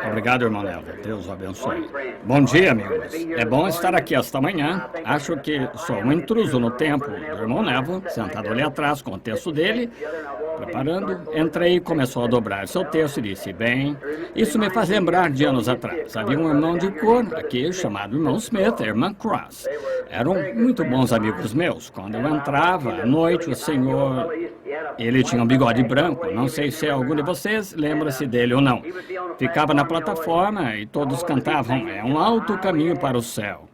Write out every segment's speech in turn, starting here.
Obrigado, irmão Neville. Deus o abençoe. Bom dia, amigos. É bom estar aqui esta manhã. Acho que sou um intruso no tempo do irmão Neville, sentado ali atrás com o texto dele, preparando. Entrei e começou a dobrar seu texto e disse, bem, isso me faz lembrar de anos atrás. Havia um irmão de cor aqui, chamado irmão Smith e irmã Cross. Eram muito bons amigos meus. Quando eu entrava à noite, o senhor... Ele tinha um bigode branco, não sei se algum de vocês lembra-se dele ou não. Ficava na plataforma e todos cantavam, é um alto caminho para o céu.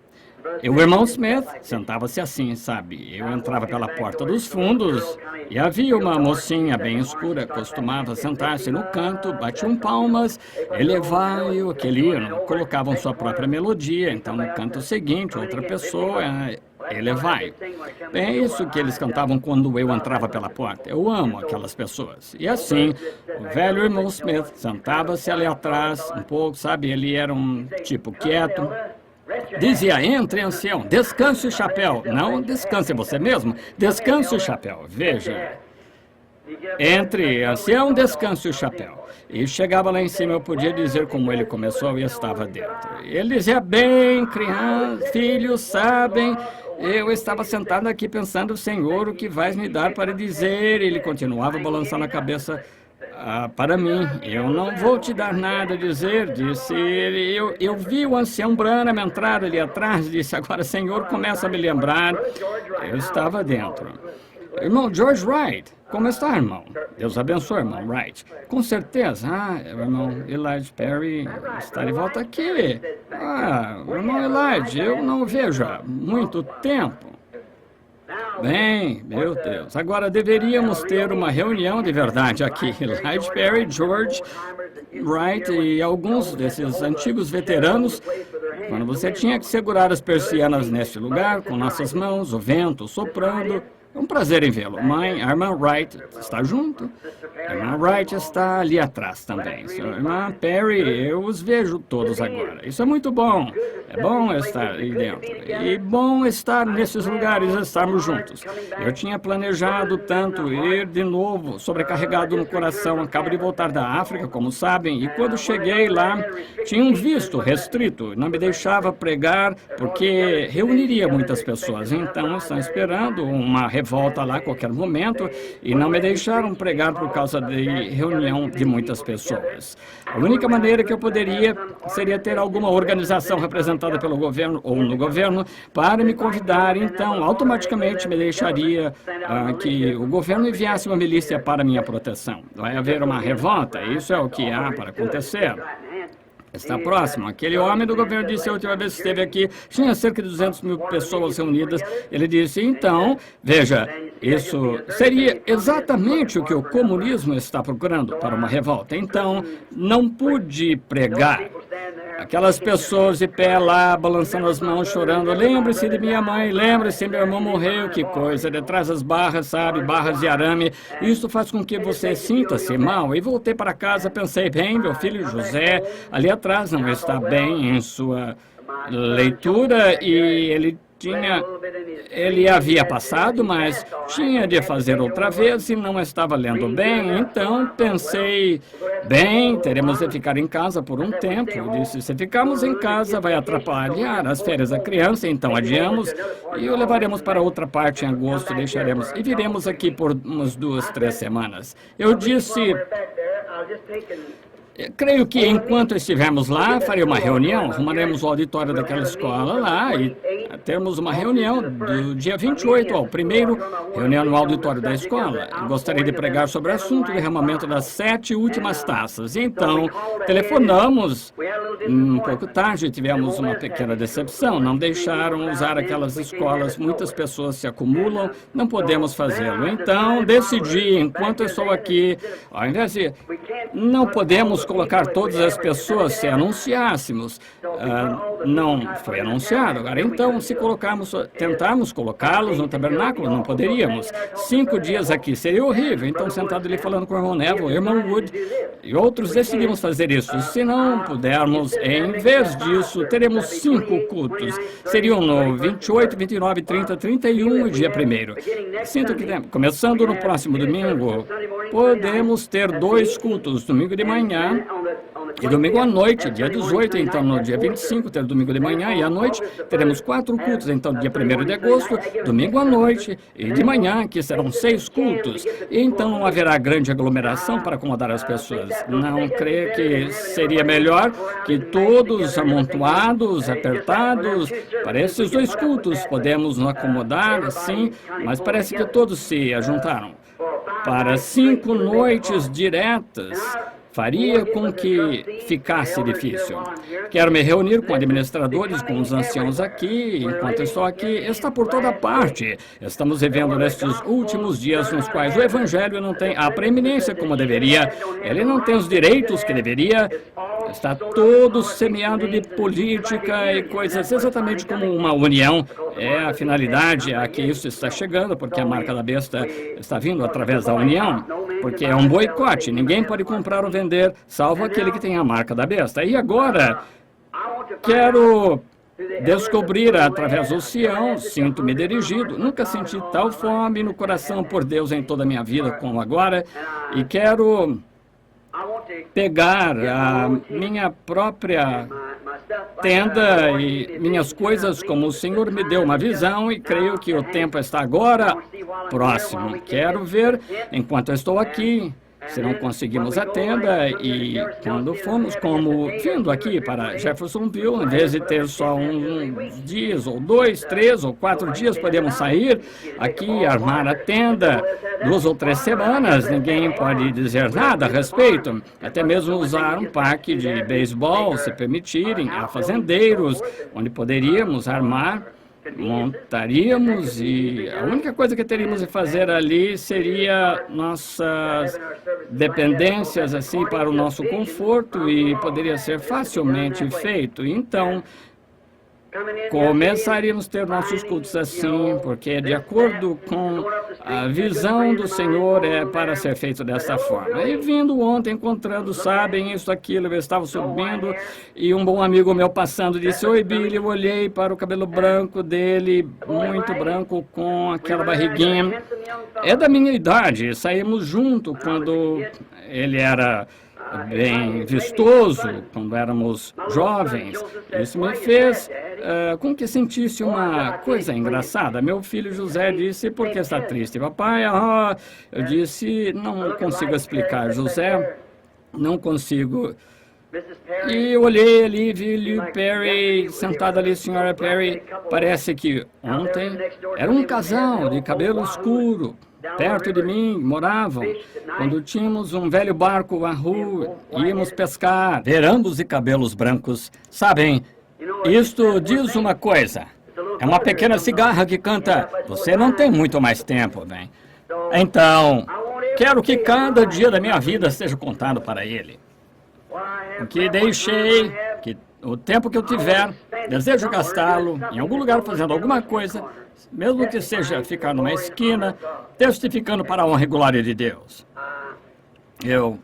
E o irmão Smith sentava-se assim, sabe? Eu entrava pela porta dos fundos e havia uma mocinha bem escura, costumava sentar-se no canto, batiam palmas, elevai-o, aquele hino, colocavam sua própria melodia, então no canto seguinte, outra pessoa... elevai. Bem, é isso que eles cantavam quando eu entrava pela porta. Eu amo aquelas pessoas. E assim, o velho irmão Smith sentava-se ali atrás, um pouco, sabe? Ele era um tipo quieto. Dizia, entre, ancião, descanse o chapéu. Não descanse você mesmo, descanse o chapéu. Veja, entre, ancião, descanse o chapéu. E chegava lá em cima, eu podia dizer como ele começou e estava dentro. Ele dizia, bem, crianças, filhos, sabem, eu estava sentado aqui pensando, Senhor, o que vais me dar para dizer? Ele continuava balançando a cabeça para mim. Eu não vou te dar nada a dizer, disse ele. Eu vi o ancião Branham entrar ali atrás, disse, agora, Senhor, começa a me lembrar. Eu estava dentro. Irmão George Wright, como está, irmão? Deus abençoe, irmão Wright. Com certeza. Irmão Elijah Perry está de volta aqui. Irmão Elijah, eu não o vejo há muito tempo. Bem, meu Deus, agora deveríamos ter uma reunião de verdade aqui. Elijah Perry, George Wright e alguns desses antigos veteranos, quando você tinha que segurar as persianas neste lugar, com nossas mãos, o vento soprando. É um prazer em vê-lo. Mãe, a irmã Wright está junto. A irmã Wright está ali atrás também. Sua irmã Perry, eu os vejo todos agora. Isso é muito bom. É bom estar aí dentro. E bom estar nesses lugares, estarmos juntos. Eu tinha planejado tanto ir de novo, sobrecarregado no coração. Acabo de voltar da África, como sabem, e quando cheguei lá, tinha um visto restrito. Não me deixava pregar, porque reuniria muitas pessoas. Então, estão esperando uma revolta lá a qualquer momento e não me deixaram pregar por causa de reunião de muitas pessoas. A única maneira que eu poderia seria ter alguma organização representada pelo governo ou no governo para me convidar, então automaticamente me deixaria que o governo enviasse uma milícia para minha proteção. Vai haver uma revolta, isso é o que há para acontecer. Está próximo. Aquele homem do governo disse a última vez que esteve aqui, tinha cerca de 200 mil pessoas reunidas. Ele disse, então, veja, isso seria exatamente o que o comunismo está procurando para uma revolta. Então, não pude pregar. Aquelas pessoas de pé lá, balançando as mãos, chorando. Lembre-se de minha mãe, lembre-se, meu irmão morreu, que coisa. Detrás das barras, sabe, barras de arame. Isso faz com que você sinta-se mal. E voltei para casa, pensei, bem, meu filho José, ali atrás não está bem em sua leitura e ele havia passado, mas tinha de fazer outra vez e não estava lendo bem, então pensei, bem, teremos de ficar em casa por um tempo. Eu disse, se ficarmos em casa vai atrapalhar as férias da criança, então adiamos e o levaremos para outra parte em agosto, deixaremos e viremos aqui por umas 2, 3 semanas. Eu disse... Creio que enquanto estivermos lá, farei uma reunião, arrumaremos o auditório daquela escola lá e teremos uma reunião do dia 28 ao 1º, reunião no auditório da escola. Eu gostaria de pregar sobre o assunto do derramamento das 7 últimas taças. Então, telefonamos um pouco tarde, tivemos uma pequena decepção, não deixaram usar aquelas escolas, muitas pessoas se acumulam, não podemos fazê-lo. Então, decidi, enquanto eu estou aqui, ao invés de... Não podemos colocar todas as pessoas se anunciássemos. Não foi anunciado. Agora, então, se tentarmos colocá-los no tabernáculo, não poderíamos. 5 dias aqui seria horrível. Então, sentado ali falando com o irmão Neville, o irmão Wood e outros, decidimos fazer isso. Se não pudermos, em vez disso, teremos 5 cultos. Seriam no 28, 29, 30, 31 e dia 1º. Sinto que, começando no próximo domingo, podemos ter 2 cultos, domingo de manhã e domingo à noite, dia 18, então no dia 25, ter domingo de manhã e à noite, teremos 4 cultos, então dia 1º de agosto, domingo à noite e de manhã, que serão 6 cultos. E então não haverá grande aglomeração para acomodar as pessoas. Não creio que seria melhor que todos amontoados, apertados, para esses 2 cultos. Podemos nos acomodar, sim, mas parece que todos se ajuntaram para 5 noites diretas. Faria com que ficasse difícil. Quero me reunir com administradores, com os anciãos aqui, enquanto estou aqui. Está por toda parte. Estamos vivendo nestes últimos dias nos quais o Evangelho não tem a preeminência como deveria. Ele não tem os direitos que deveria. Está todo semeado de política e coisas exatamente como uma união. É a finalidade a que isso está chegando, porque a marca da besta está vindo através da união. Porque é um boicote. Ninguém pode comprar ou vender, salvo aquele que tem a marca da besta. E agora, quero descobrir através do Sião, sinto-me dirigido. Nunca senti tal fome no coração por Deus em toda a minha vida como agora. E quero pegar a minha própria tenda e minhas coisas como o Senhor me deu uma visão e creio que o tempo está agora próximo. Quero ver, enquanto eu estou aqui, se não conseguimos a tenda e quando fomos vindo aqui para Jeffersonville, em vez de ter só uns dias, ou 2, 3 ou 4 dias, podemos sair aqui, armar a tenda, 2 ou 3 semanas, ninguém pode dizer nada a respeito, até mesmo usar um parque de beisebol, se permitirem, há fazendeiros, onde poderíamos armar. Montaríamos e a única coisa que teríamos de fazer ali seria nossas dependências assim para o nosso conforto e poderia ser facilmente feito. Então, começaríamos a ter nossos cultos assim, porque de acordo com a visão do Senhor é para ser feito dessa forma. E vindo ontem, encontrando, sabem, isso, aquilo, eu estava subindo e um bom amigo meu passando disse: "Oi, Billy", eu olhei para o cabelo branco dele, muito branco, com aquela barriguinha. É da minha idade, saímos junto quando ele era bem vistoso, quando éramos jovens. Isso me fez com que sentisse uma coisa engraçada. Meu filho José disse: "Por que está triste, papai?" Eu disse: "Não consigo explicar, José, não consigo." E eu olhei ali, vi Lou Perry sentada ali, senhora Perry. Parece que ontem era um casal de cabelo escuro. Perto de mim moravam, quando tínhamos um velho barco à rua, íamos pescar, ver ambos de cabelos brancos. Sabem, isto diz uma coisa. É uma pequena cigarra que canta: "Você não tem muito mais tempo, bem." Então, quero que cada dia da minha vida seja contado para ele. O que deixei, o tempo que eu tiver, desejo gastá-lo em algum lugar fazendo alguma coisa, mesmo que seja ficar numa esquina, testificando para a honra e glória de Deus. Eu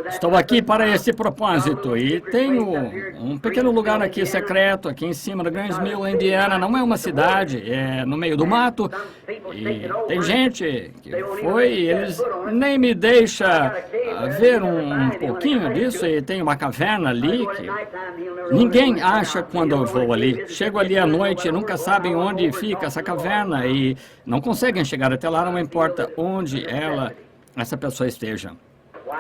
estou aqui para esse propósito e tenho um pequeno lugar aqui secreto, aqui em cima da Grand Mill, Indiana. Não é uma cidade, é no meio do mato. E tem gente que foi e eles nem me deixam ver um pouquinho disso. E tem uma caverna ali que ninguém acha quando eu vou ali. Chego ali à noite e nunca sabem onde fica essa caverna e não conseguem chegar até lá, não importa onde essa pessoa esteja.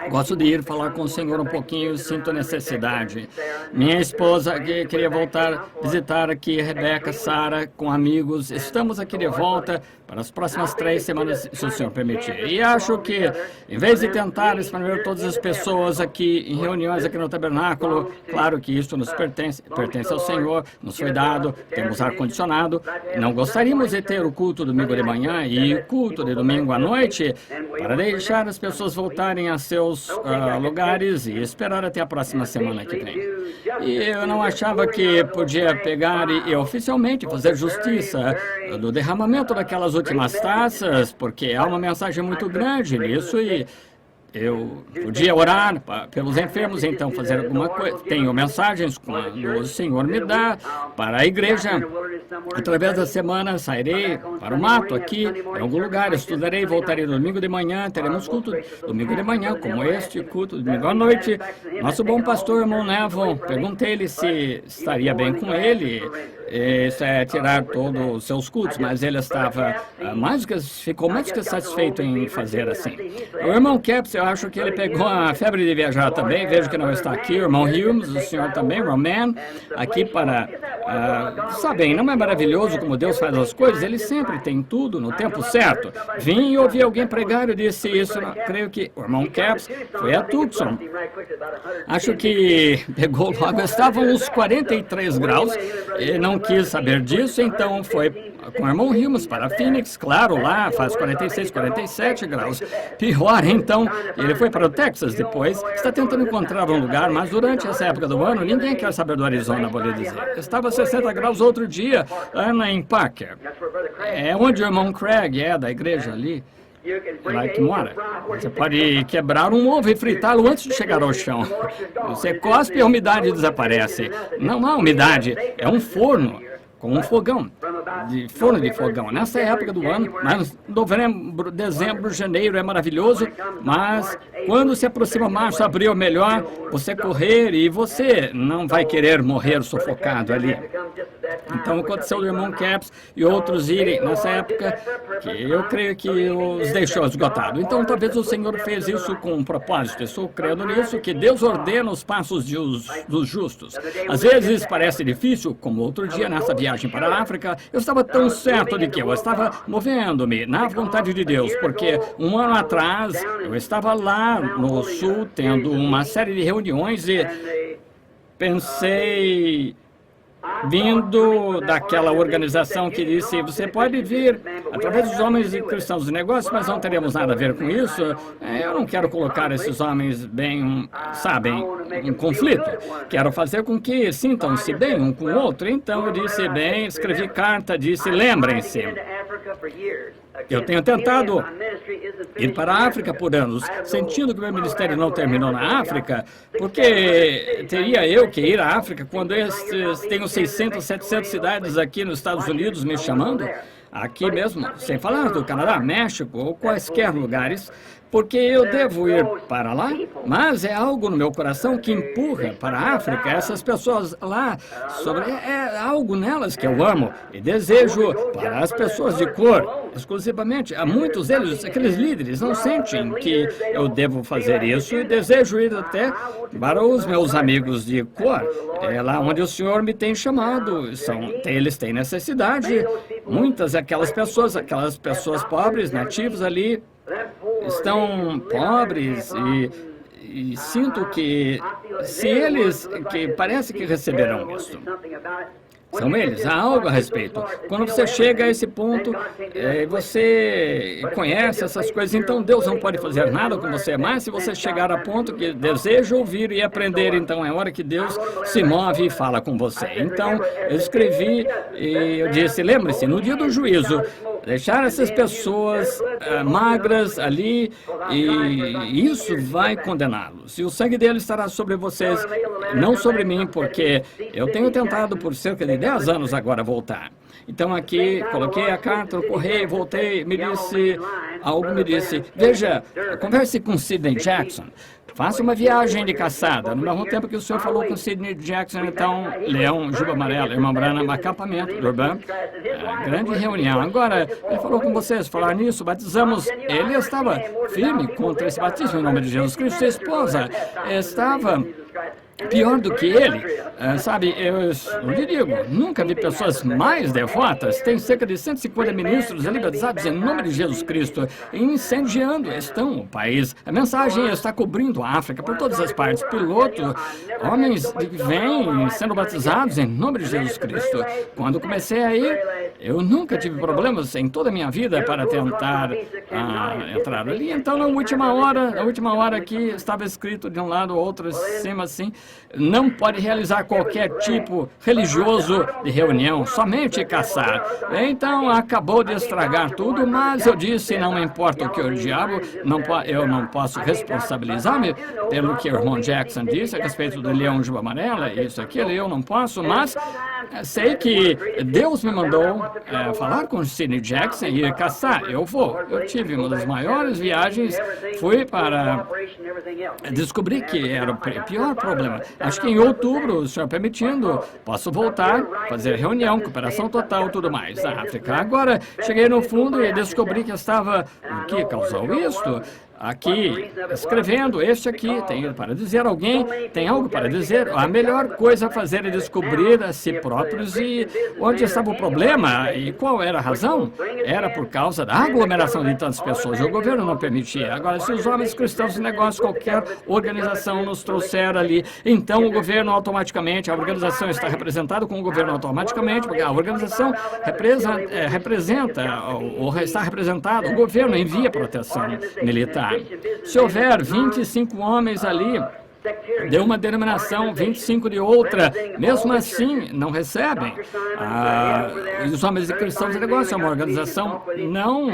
Gosto de ir falar com o Senhor um pouquinho, sinto necessidade. Minha esposa queria voltar, visitar aqui Rebeca, Sara, com amigos. Estamos aqui de volta para as próximas 3 semanas, se o Senhor permitir. E acho que, em vez de tentar expandir todas as pessoas aqui, em reuniões aqui no tabernáculo, claro que isso nos pertence ao Senhor, nos foi dado, temos ar-condicionado. Não gostaríamos de ter o culto domingo de manhã e o culto de domingo à noite para deixar as pessoas voltarem a seus seus lugares e esperar até a próxima semana que vem. E eu não achava que podia pegar e oficialmente fazer justiça do derramamento daquelas últimas taças, porque há uma mensagem muito grande nisso e eu podia orar pelos enfermos, então fazer alguma coisa. Tenho mensagens quando o Senhor me dá para a igreja. Através da semana sairei para o mato aqui, em algum lugar, estudarei, voltarei domingo de manhã, teremos culto domingo de manhã, como este culto, domingo à noite. Nosso bom pastor, irmão Neville, perguntei-lhe se estaria bem com ele, tirar todos os seus cultos, mas ele estava ficou mais que satisfeito em fazer assim. O irmão Caps, eu acho que ele pegou a febre de viajar também, vejo que não está aqui. O irmão Humes, o senhor também, Roman, aqui para... sabem, não é maravilhoso como Deus faz as coisas? Ele sempre tem tudo no tempo certo. Vim e ouvi alguém pregar e disse isso, creio que o irmão Caps foi a Tucson. Acho que pegou logo, estavam uns 43 graus, e não quis saber disso, então foi com o irmão Humes para Phoenix, claro, lá faz 46, 47 graus. Pior, então, ele foi para o Texas depois, está tentando encontrar um lugar, mas durante essa época do ano, ninguém quer saber do Arizona, vou lhe dizer. Estava 60 graus outro dia, Ana, em Parker. É onde o irmão Craig é, da igreja ali. Lá que mora. Você pode quebrar um ovo e fritá-lo antes de chegar ao chão. Você cospe e a umidade desaparece. Não há umidade, é um forno com um fogão, forno de fogão. Nessa época do ano, mas novembro, dezembro, janeiro é maravilhoso, mas quando se aproxima março, abril, melhor você correr e você não vai querer morrer sufocado ali. Então aconteceu do irmão Caps e outros irem nessa época que eu creio que os deixou esgotados. Então talvez o Senhor fez isso com um propósito. Estou crendo nisso, que Deus ordena os passos dos justos. Às vezes parece difícil, como outro dia nessa viagem para a África, eu estava tão certo de que eu estava movendo-me na vontade de Deus, porque um ano atrás eu estava lá no sul tendo uma série de reuniões e pensei, vindo daquela organização que disse, você pode vir através dos homens e cristãos de negócio, mas não teremos nada a ver com isso. Eu não quero colocar esses homens bem, sabem, em conflito. Quero fazer com que sintam-se bem um com o outro. Então eu disse, bem, escrevi carta, disse, lembrem-se. Eu tenho tentado ir para a África por anos, sentindo que meu ministério não terminou na África, porque teria eu que ir à África quando tenho 600, 700 cidades aqui nos Estados Unidos me chamando, aqui mesmo, sem falar do Canadá, México ou quaisquer lugares, porque eu devo ir para lá, mas é algo no meu coração que empurra para a África, essas pessoas lá, é algo nelas que eu amo e desejo para as pessoas de cor, exclusivamente. Há muitos deles, aqueles líderes, não sentem que eu devo fazer isso e desejo ir até para os meus amigos de cor. É lá onde o Senhor me tem chamado, eles têm necessidade, muitas aquelas pessoas pobres, nativos ali, estão pobres e sinto que se eles, que parece que receberão isso. São eles, há algo a respeito. Quando você chega a esse ponto, você conhece essas coisas, então Deus não pode fazer nada com você mais se você chegar a ponto que deseja ouvir e aprender, então é hora que Deus se move e fala com você. Então, eu escrevi e eu disse, lembre-se, no dia do juízo, deixar essas pessoas magras ali e isso vai condená-los. E o sangue dele estará sobre vocês, não sobre mim, porque eu tenho tentado por cerca de 10 anos agora voltar. Então aqui, coloquei a carta no correio, voltei, algo me disse, veja, converse com Sidney Jackson. Faça uma viagem de caçada. No mesmo tempo que o senhor falou com Sidney Jackson, então, Leão, Juba Amarela, Irmão Branham, acampamento, Durban, grande reunião. Agora, ele falou com vocês, falar nisso, batizamos. Ele estava firme contra esse batismo em nome de Jesus Cristo. Sua esposa estava pior do que ele, sabe, eu lhe digo, nunca vi pessoas mais devotas. Tem cerca de 150 ministros ali batizados em nome de Jesus Cristo, incendiando estão o país. A mensagem está cobrindo a África por todas as partes. Piloto, homens que vêm sendo batizados em nome de Jesus Cristo. Quando comecei a ir, Eu nunca tive problemas em toda a minha vida para tentar entrar ali. Então, na última hora aqui, estava escrito de um lado ou outro, cima assim, não pode realizar qualquer tipo religioso de reunião, somente caçar. Então, acabou de estragar tudo, mas eu disse, não importa o que o diabo, eu não posso responsabilizar-me pelo que o irmão Jackson disse a respeito do leão de juba amarela, isso, aquilo, eu não posso, mas sei que Deus me mandou falar com o Sidney Jackson e ir caçar. Eu vou. Eu tive uma das maiores viagens, fui para descobrir que era o pior problema. Acho que em outubro, o senhor permitindo, posso voltar, fazer reunião, cooperação total, tudo mais na África. Agora, cheguei no fundo e descobri que estava... O que causou isto? Aqui, escrevendo, este aqui tem para dizer, alguém tem algo para dizer. A melhor coisa a fazer é descobrir a si próprios e onde estava o problema e qual era a razão. Era por causa da aglomeração de tantas pessoas. O governo não permitia. Agora, se os homens cristãos de negócio, qualquer organização nos trouxer ali, então o governo automaticamente, a organização está representada com o governo automaticamente, porque a organização representa, ou está representada, o governo envia proteção militar. Se houver 25 homens ali, de uma denominação, 25 de outra, mesmo assim, não recebem. Os homens de cristãos de negócio é uma organização não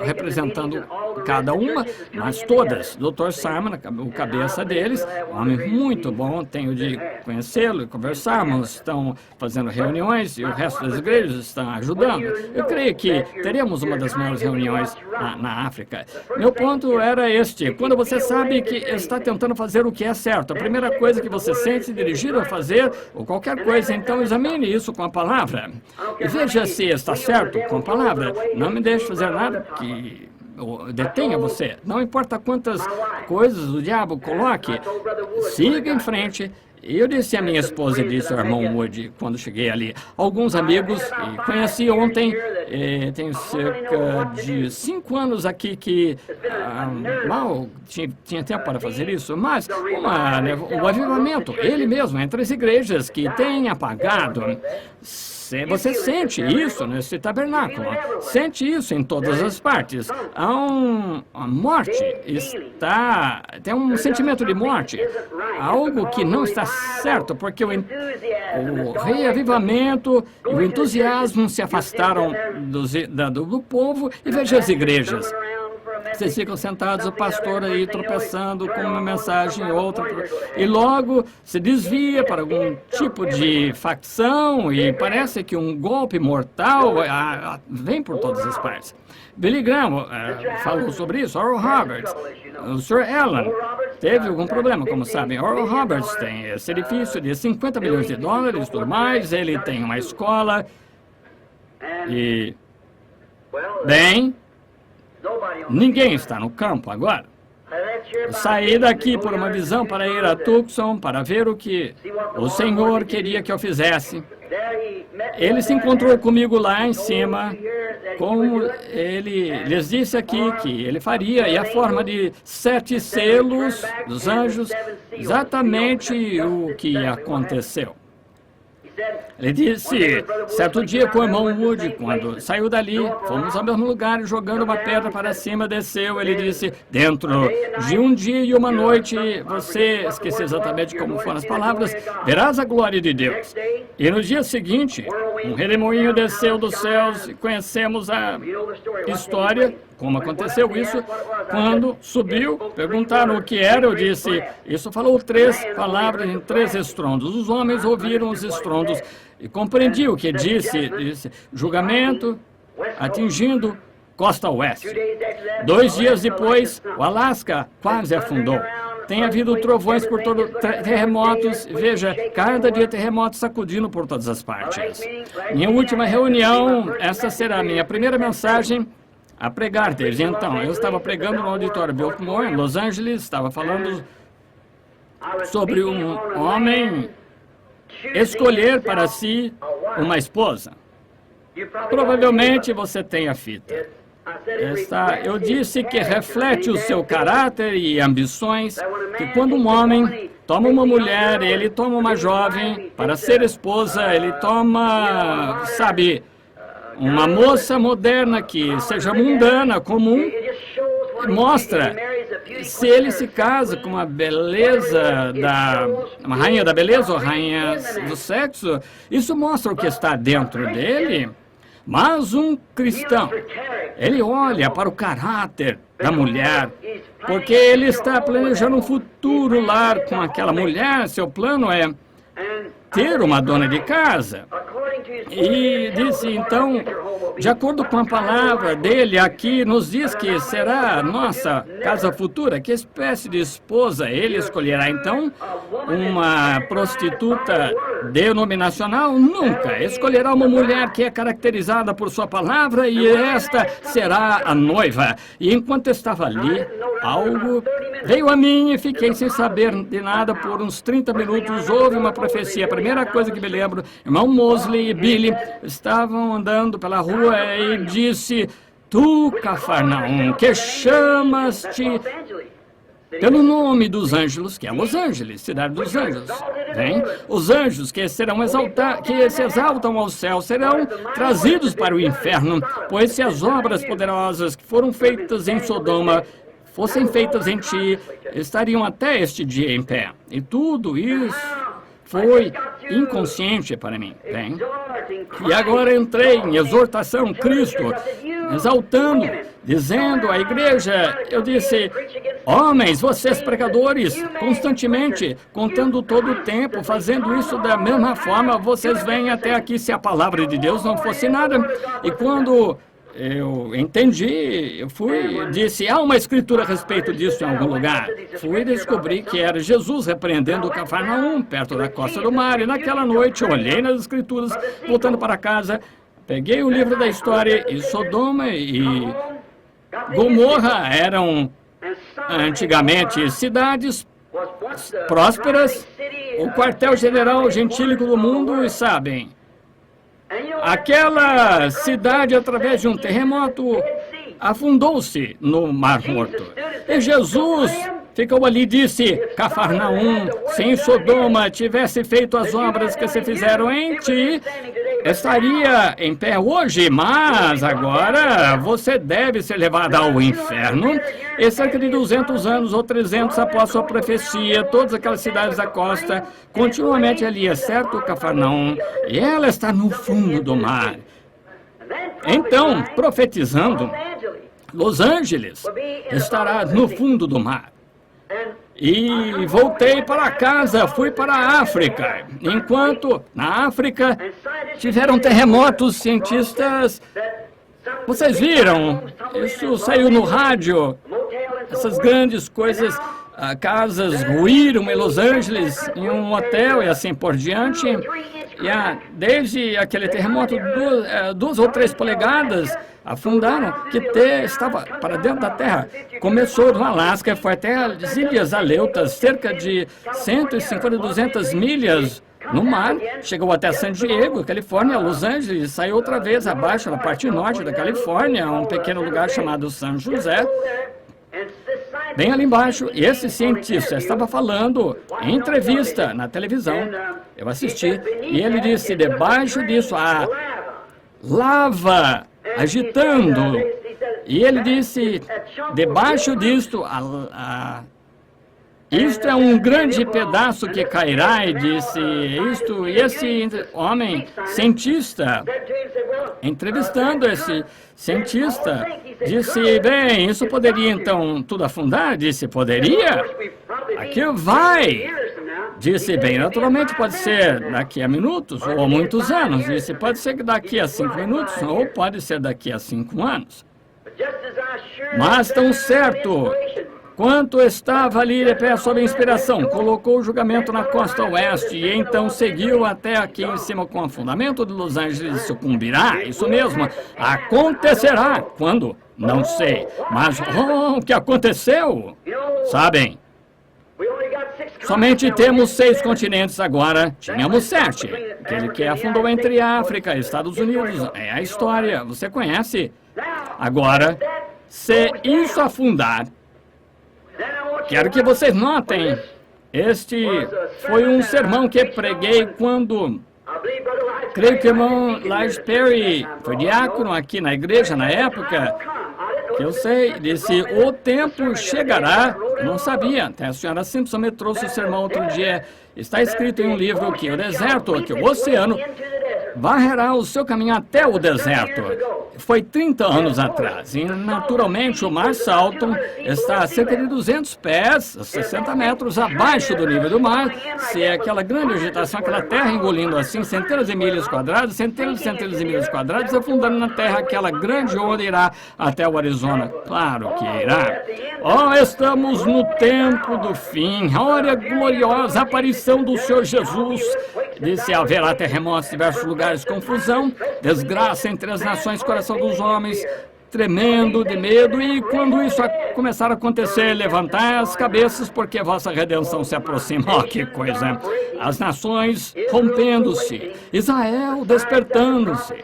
representando cada uma, mas todas. Dr. Simon, o cabeça deles, um homem muito bom, tenho de conhecê-lo e conversarmos, estão fazendo reuniões e o resto das igrejas estão ajudando. Eu creio que teremos uma das maiores reuniões na África. Meu ponto era este: quando você sabe que está tentando fazer o que é certo, a primeira coisa que você sente dirigido a fazer, ou qualquer coisa, então examine isso com a palavra. E veja se está certo com a palavra. Não me deixe fazer nada que detenha você. Não importa quantas coisas o diabo coloque, siga em frente. E eu disse à minha esposa e disse ao irmão Wood, quando cheguei ali, alguns amigos, e conheci ontem, tenho cerca de 5 anos aqui que mal tinha tempo para fazer isso, mas o avivamento, ele mesmo, entre as igrejas que tem apagado. Você sente isso nesse tabernáculo, sente isso em todas as partes. A morte tem um sentimento de morte, algo que não está certo, porque o reavivamento e o entusiasmo se afastaram do povo. E veja as igrejas. Vocês ficam sentados, o pastor aí tropeçando com uma mensagem e outra, e logo se desvia para algum tipo de facção e parece que um golpe mortal vem por todas as partes. Billy Graham falou sobre isso, Oral Roberts, o Sr. Allen teve algum problema, como sabem. Oral Roberts tem esse edifício de 50 milhões de dólares, tudo mais, ele tem uma escola e, bem, ninguém está no campo agora. Eu saí daqui por uma visão para ir a Tucson para ver o que o Senhor queria que eu fizesse. Ele se encontrou comigo lá em cima, como ele lhes disse aqui que ele faria, e a forma de 7 selos dos anjos, exatamente o que aconteceu. Ele disse, certo dia com o irmão Wood, quando saiu dali, fomos ao mesmo lugar e jogando uma pedra para cima, desceu. Ele disse, dentro de um dia e uma noite, você, esqueci exatamente como foram as palavras, verás a glória de Deus. E no dia seguinte, um redemoinho desceu dos céus e conhecemos a história, como aconteceu isso. Quando subiu, perguntaram o que era, eu disse, isso falou 3 palavras em 3 estrondos. Os homens ouviram os estrondos e compreendi o que disse, julgamento atingindo costa oeste. 2 dias depois, o Alasca quase afundou. Tem havido trovões por todo, terremotos, veja, cada dia terremotos sacudindo por todas as partes. Minha última reunião, essa será a minha primeira mensagem a pregar desde então. Eu estava pregando no auditório Biltmore, em Los Angeles, estava falando sobre um homem escolher para si uma esposa. Provavelmente você tem a fita. Eu disse que reflete o seu caráter e ambições, que quando um homem toma uma mulher, ele toma uma jovem para ser esposa, ele toma, sabe, uma moça moderna que seja mundana, comum, mostra se ele se casa com uma beleza uma rainha da beleza ou rainha do sexo, isso mostra o que está dentro dele. Mas um cristão, ele olha para o caráter da mulher, porque ele está planejando um futuro lar com aquela mulher. Seu plano é ter uma dona de casa. E disse, então, de acordo com a palavra dele aqui, nos diz que será a nossa casa futura. Que espécie de esposa ele escolherá, então? Uma prostituta denominacional? Nunca. Escolherá uma mulher que é caracterizada por sua palavra e esta será a noiva. E enquanto estava ali, algo veio a mim e fiquei sem saber de nada por uns 30 minutos. Houve uma profecia. A primeira coisa que me lembro, irmão Mosley e Billy estavam andando pela rua e disse, tu, Cafarnaum, que chamas-te pelo nome dos anjos, que é Los Angeles, cidade dos anjos. Bem, os anjos que se exaltam ao céu serão trazidos para o inferno, pois se as obras poderosas que foram feitas em Sodoma fossem feitas em ti, estariam até este dia em pé. E tudo isso foi inconsciente para mim. Bem, e agora entrei em exortação, Cristo, exaltando, dizendo à igreja, eu disse, homens, vocês pregadores, constantemente, contando todo o tempo, fazendo isso da mesma forma, vocês vêm até aqui se a palavra de Deus não fosse nada. E quando eu entendi, disse, há uma escritura a respeito disso em algum lugar. Fui descobrir que era Jesus repreendendo Cafarnaum, perto da costa do mar, e naquela noite olhei nas escrituras, voltando para casa, peguei o livro da história, e Sodoma e Gomorra eram antigamente cidades prósperas, o quartel-general gentílico do mundo, e sabem, aquela cidade, através de um terremoto, afundou-se no Mar Morto. E Jesus ficou ali e disse, Cafarnaum, se em Sodoma tivesse feito as obras que se fizeram em ti, estaria em pé hoje, mas agora você deve ser levado ao inferno. E cerca de 200 anos ou 300 após sua profecia, todas aquelas cidades da costa, continuamente ali, é certo, Cafarnaum, e ela está no fundo do mar. Então, profetizando, Los Angeles estará no fundo do mar. E voltei para casa, fui para a África. Enquanto na África tiveram terremotos, cientistas, vocês viram, isso saiu no rádio, essas grandes coisas, casas ruíram em Los Angeles, em um hotel e assim por diante. E desde aquele terremoto, 2 ou 3 polegadas afundaram, que estava para dentro da terra. Começou no Alasca, foi até as Ilhas Aleutas, cerca de 150, 200 milhas no mar, chegou até San Diego, Califórnia, Los Angeles, saiu outra vez abaixo, na parte norte da Califórnia, um pequeno lugar chamado São José. Bem ali embaixo, esse cientista estava falando em entrevista na televisão, eu assisti, e ele disse, debaixo disso, a lava agitando, e ele disse, debaixo disto, isto é um grande pedaço que cairá, e disse isto, e esse homem, cientista, entrevistando esse cientista, disse, bem, isso poderia então tudo afundar? Disse, poderia? Aqui vai. Disse, bem, naturalmente pode ser daqui a minutos ou a muitos anos. Disse, pode ser daqui a 5 minutos ou pode ser daqui a 5 anos. Mas tão certo quanto estava ali de pé sob inspiração, colocou o julgamento na costa oeste e então seguiu até aqui em cima com o fundamento de Los Angeles sucumbirá. Isso mesmo, acontecerá. Quando? Não sei. Mas o que aconteceu? Sabem? Somente temos 6 continentes agora, tínhamos 7. Aquele que afundou entre África e Estados Unidos, é a história, você conhece. Agora, se isso afundar, quero que vocês notem, este foi um sermão que preguei quando Creio que o irmão Lige Perry foi diácono aqui na igreja na época, que eu sei, disse, o tempo chegará, não sabia, até a senhora Simpson me trouxe o sermão outro dia, está escrito em um livro que o deserto, que o oceano, varrerá o seu caminho até o deserto. Foi 30 anos atrás, e naturalmente o mar Salton está a cerca de 200 pés, 60 metros abaixo do nível do mar, se é aquela grande agitação, aquela terra engolindo assim centenas de milhas quadradas, centenas de milhas quadradas, afundando na terra aquela grande onda irá até o Arizona. Claro que irá. Oh, estamos no tempo do fim, a hora gloriosa, a aparição do Senhor Jesus. Disse, haverá terremotos em diversos lugares, confusão, desgraça entre as nações, coração dos homens, tremendo de medo, e quando isso começar a acontecer, levantai as cabeças, porque a vossa redenção se aproxima. Oh, que coisa! As nações rompendo-se, Israel despertando-se,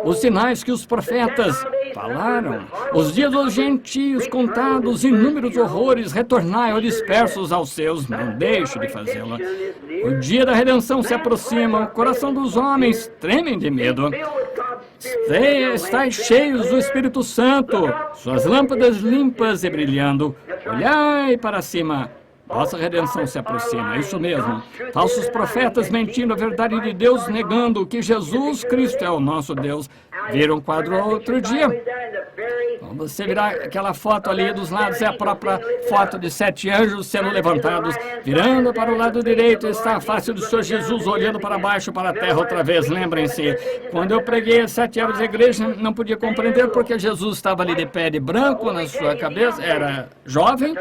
os sinais que os profetas falaram, os dias dos gentios contados, inúmeros horrores, retornai ou dispersos aos seus, não deixe de fazê-lo. O dia da redenção se aproxima, o coração dos homens tremem de medo. Estais cheios do Espírito Santo, suas lâmpadas limpas e brilhando. Olhai para cima, vossa redenção se aproxima. Isso mesmo. Falsos profetas mentindo a verdade de Deus, negando que Jesus Cristo é o nosso Deus. Viram um quadro outro dia? Você virá aquela foto ali dos lados, é a própria foto de 7 anjos sendo levantados, virando para o lado direito está a face do Senhor Jesus, olhando para baixo, para a terra outra vez. Lembrem-se, quando eu preguei 7 anos de igreja, não podia compreender porque Jesus estava ali de pé de branco na sua cabeça, era jovem,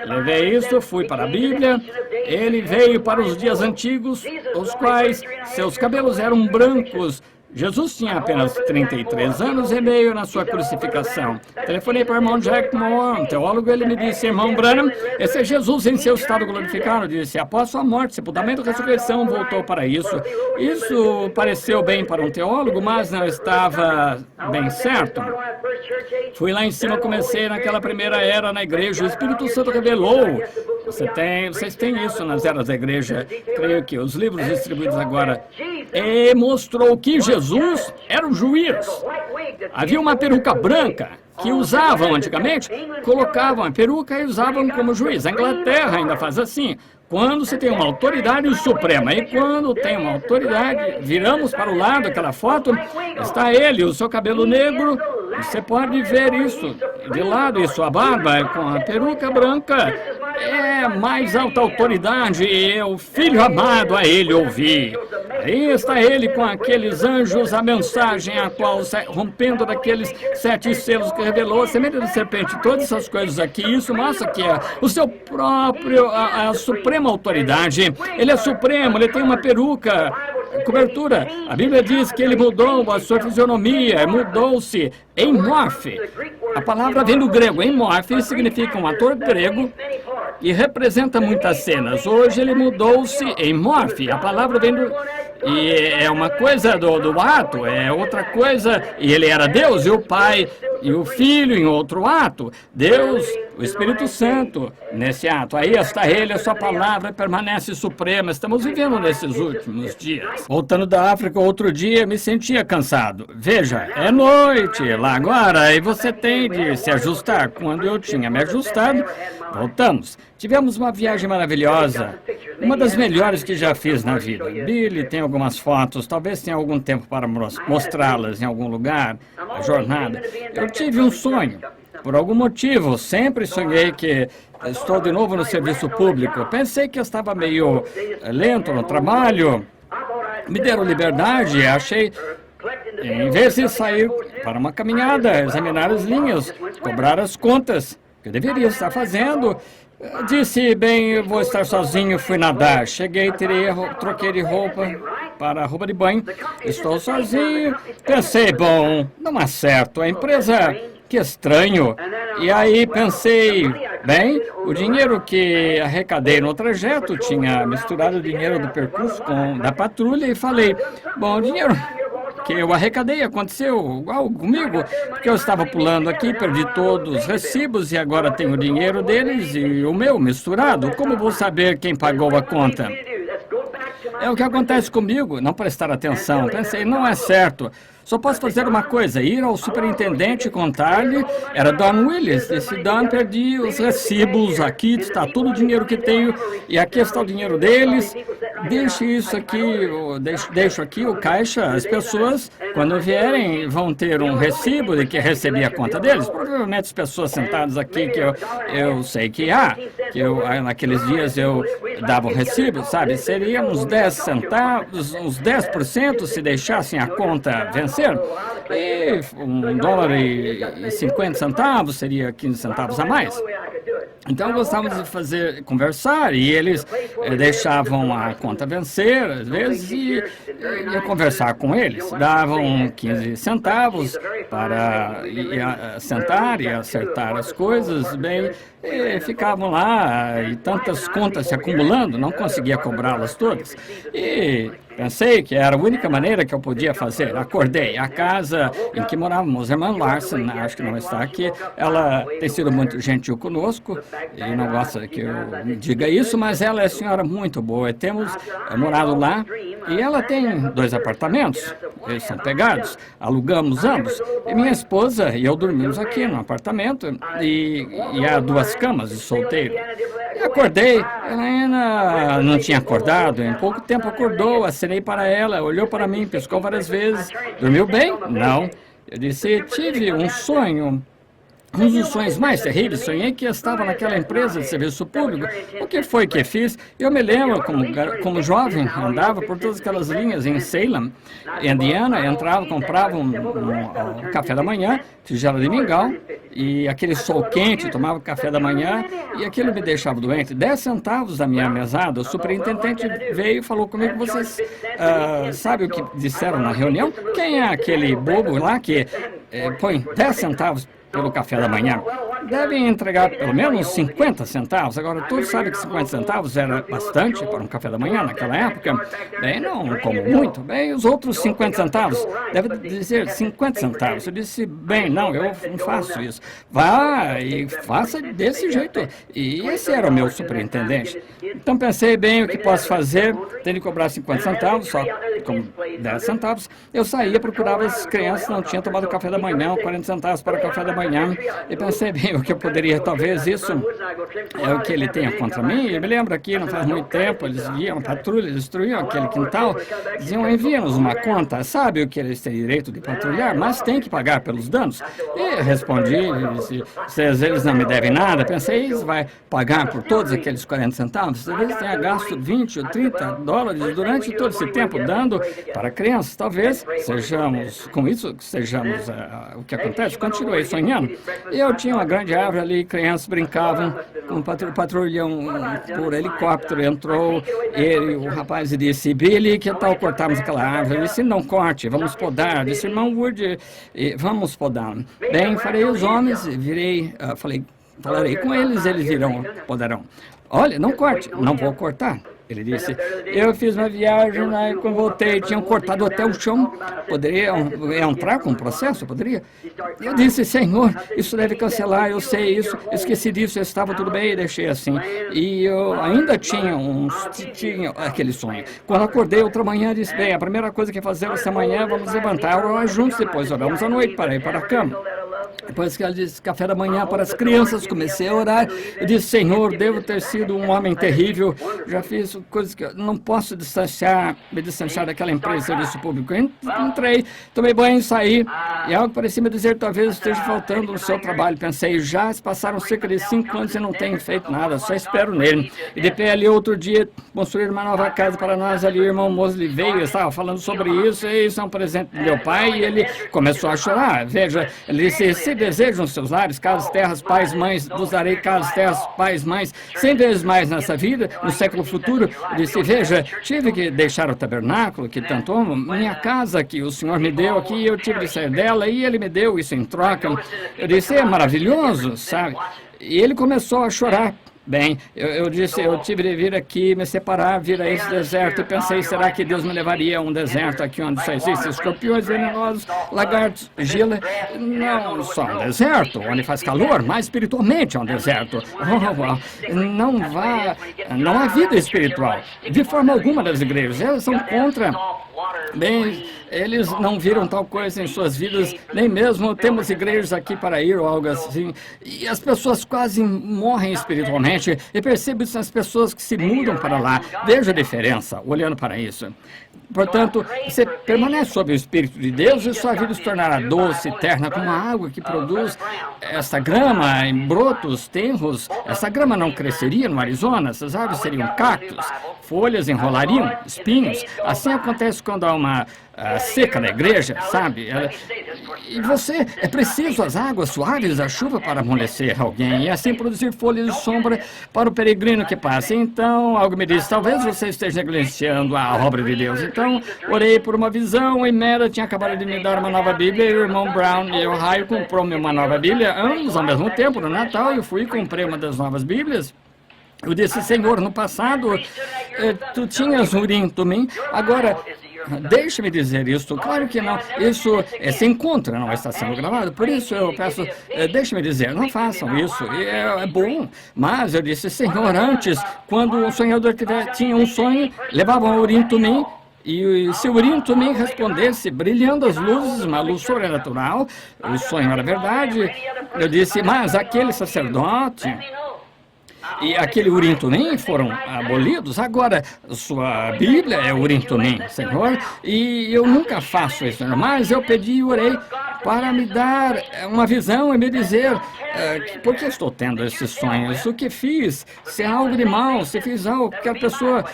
levei isso, fui para a Bíblia, ele veio para os dias antigos, os quais seus cabelos eram brancos. Jesus tinha apenas 33 anos e meio na sua crucificação. Telefonei para o irmão Jack Moore, um teólogo, ele me disse, irmão Branham, esse é Jesus em seu estado glorificado. Eu disse, após sua morte, sepultamento e ressurreição, voltou para isso. Isso pareceu bem para um teólogo, mas não estava bem certo. Fui lá em cima, comecei naquela primeira era na igreja, o Espírito Santo revelou. Vocês têm isso nas eras da igreja, creio que os livros distribuídos agora, e mostrou que Jesus era o juiz. Havia uma peruca branca que usavam antigamente, colocavam a peruca e usavam como juiz. A Inglaterra ainda faz assim. Quando você tem uma autoridade suprema, e quando tem uma autoridade, viramos para o lado, aquela foto, está ele, o seu cabelo negro, você pode ver isso de lado, e sua barba com a peruca branca, é mais alta autoridade, e o filho amado a ele ouvir. Aí está ele com aqueles anjos, a mensagem a qual, rompendo daqueles 7 selos que revelou, a semente da serpente, todas essas coisas aqui, isso mostra que é o seu próprio, a suprema autoridade. Ele é supremo, ele tem uma peruca, cobertura. A Bíblia diz que ele mudou a sua fisionomia, mudou-se em morfe. A palavra vem do grego, em morfe, significa um ator grego e representa muitas cenas. Hoje ele mudou-se em morfe. A palavra vem do... E é uma coisa do ato, é outra coisa. E ele era Deus e o Pai e o Filho em outro ato. Deus, o Espírito Santo nesse ato. Aí está ele, a sua palavra permanece suprema. Estamos vivendo nesses últimos dias. Voltando da África, outro dia me sentia cansado. Veja, é noite lá agora e você tem de se ajustar. Quando eu tinha me ajustado, voltamos. Tivemos uma viagem maravilhosa, uma das melhores que já fiz na vida. Billy tem algumas fotos, talvez tenha algum tempo para mostrá-las em algum lugar, a jornada. Eu tive um sonho, por algum motivo, sempre sonhei que estou de novo no serviço público. Pensei que eu estava meio lento no trabalho, me deram liberdade, achei... Em vez de sair para uma caminhada, examinar as linhas, cobrar as contas, que eu deveria estar fazendo... Disse, bem, eu vou estar sozinho, fui nadar. Cheguei, troquei de roupa para a roupa de banho. Estou sozinho. Pensei, bom, não é certo. A empresa, que estranho. E aí pensei, bem, o dinheiro que arrecadei no trajeto, tinha misturado o dinheiro do percurso com da patrulha e falei, bom, o dinheiro que eu arrecadei aconteceu igual comigo, porque eu estava pulando aqui, perdi todos os recibos e agora tenho o dinheiro deles e o meu misturado. Como vou saber quem pagou a conta? É o que acontece comigo, não prestar atenção. Pensei, não é certo. Só posso fazer uma coisa, ir ao superintendente e contar-lhe. Era Don Willis. Disse, Don, perdi os recibos, aqui está todo o dinheiro que tenho e aqui está o dinheiro deles. Deixe isso aqui, deixo aqui o caixa. As pessoas, quando vierem, vão ter um recibo de que recebi a conta deles. Provavelmente as pessoas sentadas aqui, que eu sei que há, naqueles dias eu dava o recibo, sabe? Seria uns 10 centavos, uns 10% se deixassem a conta vencer. E $1,50 seria 15 centavos a mais. Então gostávamos de conversar e eles deixavam a conta vencer, às vezes, e ia conversar com eles. Davam 15 centavos para sentar e acertar as coisas, bem, e ficavam lá e tantas contas se acumulando, não conseguia cobrá-las todas. E pensei que era a única maneira que eu podia fazer. Acordei. A casa em que morávamos, a irmã Larson, acho que não está aqui, ela tem sido muito gentil conosco, e não gosta que eu diga isso, mas ela é senhora muito boa. Temos morado lá e ela tem 2 apartamentos, eles são pegados, alugamos ambos. E minha esposa e eu dormimos aqui no apartamento e há 2 camas de solteiro. E acordei, ela ainda não tinha acordado, em pouco tempo acordou, acenei para ela, olhou para mim, piscou várias vezes. Dormiu bem? Não. Eu disse, tive um sonho. Um dos sonhos mais terríveis, sonhei que estava naquela empresa de serviço público. O que foi que fiz? Eu me lembro, como jovem, andava por todas aquelas linhas em Salem, Indiana, entrava, comprava um café da manhã, tigela de mingau, e aquele sol quente, tomava café da manhã, e aquilo me deixava doente. 10 centavos da minha mesada. O superintendente veio e falou comigo, vocês sabem o que disseram na reunião? Quem é aquele bobo lá que põe 10 centavos pelo café da manhã? Devem entregar pelo menos 50 centavos. Agora, todos sabem que 50 centavos era bastante para um café da manhã naquela época. Bem, não como muito. Bem, os outros 50 centavos, deve dizer 50 centavos. Eu disse, bem, não, eu não faço isso. Vá e faça desse jeito. E esse era o meu superintendente. Então, pensei bem o que posso fazer. Tenho de cobrar 50 centavos, só como 10 centavos. Eu saía, procurava as crianças que não tinham tomado café da manhã, 40 centavos para o café da manhã. E pensei bem o que eu poderia, talvez isso é o que ele tenha contra mim. Eu me lembro aqui, não faz muito tempo, eles iam patrulha, destruíam aquele quintal, diziam, envia-nos uma conta, sabe o que eles têm direito de patrulhar, mas tem que pagar pelos danos. E respondi, se eles não me devem nada, pensei, eles vai pagar por todos aqueles 40 centavos, talvez tenha gasto 20 ou 30 dólares durante todo esse tempo dando para crianças, talvez sejamos, com isso, sejamos o que acontece. Continuei sonhando. Eu tinha uma grande árvore ali, crianças brincavam, um patrulhão por helicóptero entrou, o rapaz disse, Billy, que tal cortarmos aquela árvore? Ele disse, não corte, vamos podar. Disse, irmão Wood, vamos podar. Bem, farei os homens, falarei com eles, eles podarão. Olha, não corte, não vou cortar. Ele disse, eu fiz uma viagem, quando voltei, tinham cortado até o chão, poderia entrar com o processo? Poderia? Eu disse, Senhor, isso deve cancelar, eu sei isso, esqueci disso, estava tudo bem e deixei assim. E eu ainda tinha aquele sonho. Quando acordei outra manhã, disse, bem, a primeira coisa que fazemos essa manhã, vamos levantar, orar juntos, depois oramos à noite para ir para a cama. Depois que ela disse café da manhã para as crianças, comecei a orar. Eu disse, Senhor, devo ter sido um homem terrível. Já fiz coisas que eu não posso me distanciar daquela empresa de serviço público. Entrei, tomei banho, saí. E algo parecia me dizer, talvez esteja faltando no seu trabalho. Pensei, já se passaram cerca de 5 anos e não tenho feito nada, só espero nele. E de pé ali outro dia, construir uma nova casa para nós ali. O irmão Mosley veio, estava falando sobre isso. E isso é um presente do meu pai. E ele começou a chorar. Veja, ele disse, se desejam os seus lares, casas, terras, pais, mães, vos darei casas, terras, pais, mães, 100 vezes mais nessa vida, no século futuro. Eu disse, veja, tive que deixar o tabernáculo, que tanto amo, minha casa que o Senhor me deu aqui, eu tive de sair dela e ele me deu isso em troca. Eu disse, é maravilhoso, sabe? E ele começou a chorar. Bem, eu disse, eu tive de vir aqui, me separar, vir a esse deserto, e pensei, será que Deus me levaria a um deserto aqui onde só existem escorpiões venenosos, lagartos, gila? Não só um deserto, onde faz calor, mas espiritualmente é um deserto. Não há vida espiritual, de forma alguma das igrejas, elas são contra. Bem, eles não viram tal coisa em suas vidas, nem mesmo temos igrejas aqui para ir ou algo assim. E as pessoas quase morrem espiritualmente e percebo isso nas pessoas que se mudam para lá. Veja a diferença olhando para isso. Portanto, você permanece sob o Espírito de Deus e sua vida se tornará doce, terna, como a água que produz essa grama em brotos tenros. Essa grama não cresceria no Arizona, essas árvores seriam cactos, folhas enrolariam, espinhos. Assim acontece quando há uma seca na igreja, sabe? E você, é preciso as águas suaves, a chuva para amolecer alguém e assim produzir folhas de sombra para o peregrino que passa. Então, algo me diz, talvez você esteja negligenciando a obra de Deus. Então, orei por uma visão e Mera tinha acabado de me dar uma nova Bíblia e o irmão Brown e o Ohio comprou-me uma nova Bíblia, ambos ao mesmo tempo, no Natal. Eu fui e comprei uma das novas Bíblias. Eu disse, Senhor, no passado, tu tinhas Urim, Tumim, agora... Deixe-me dizer isso, claro que não, isso se encontra, não está sendo gravado, por isso eu peço, deixe-me dizer, não façam isso, é bom, mas eu disse, Senhor, antes, quando o sonhador tinha um sonho, levavam o Urim Tumim, e se o Urim Tumim respondesse, brilhando as luzes, uma luz sobrenatural, o sonho era verdade, eu disse, mas aquele sacerdote... E aquele Urim Tumim foram abolidos. Agora, sua Bíblia é Urim Tumim, Senhor. E eu nunca faço isso, mas eu pedi e orei para me dar uma visão e me dizer por que estou tendo esses sonhos, o que fiz, se há algo de mal, se fiz algo que a pessoa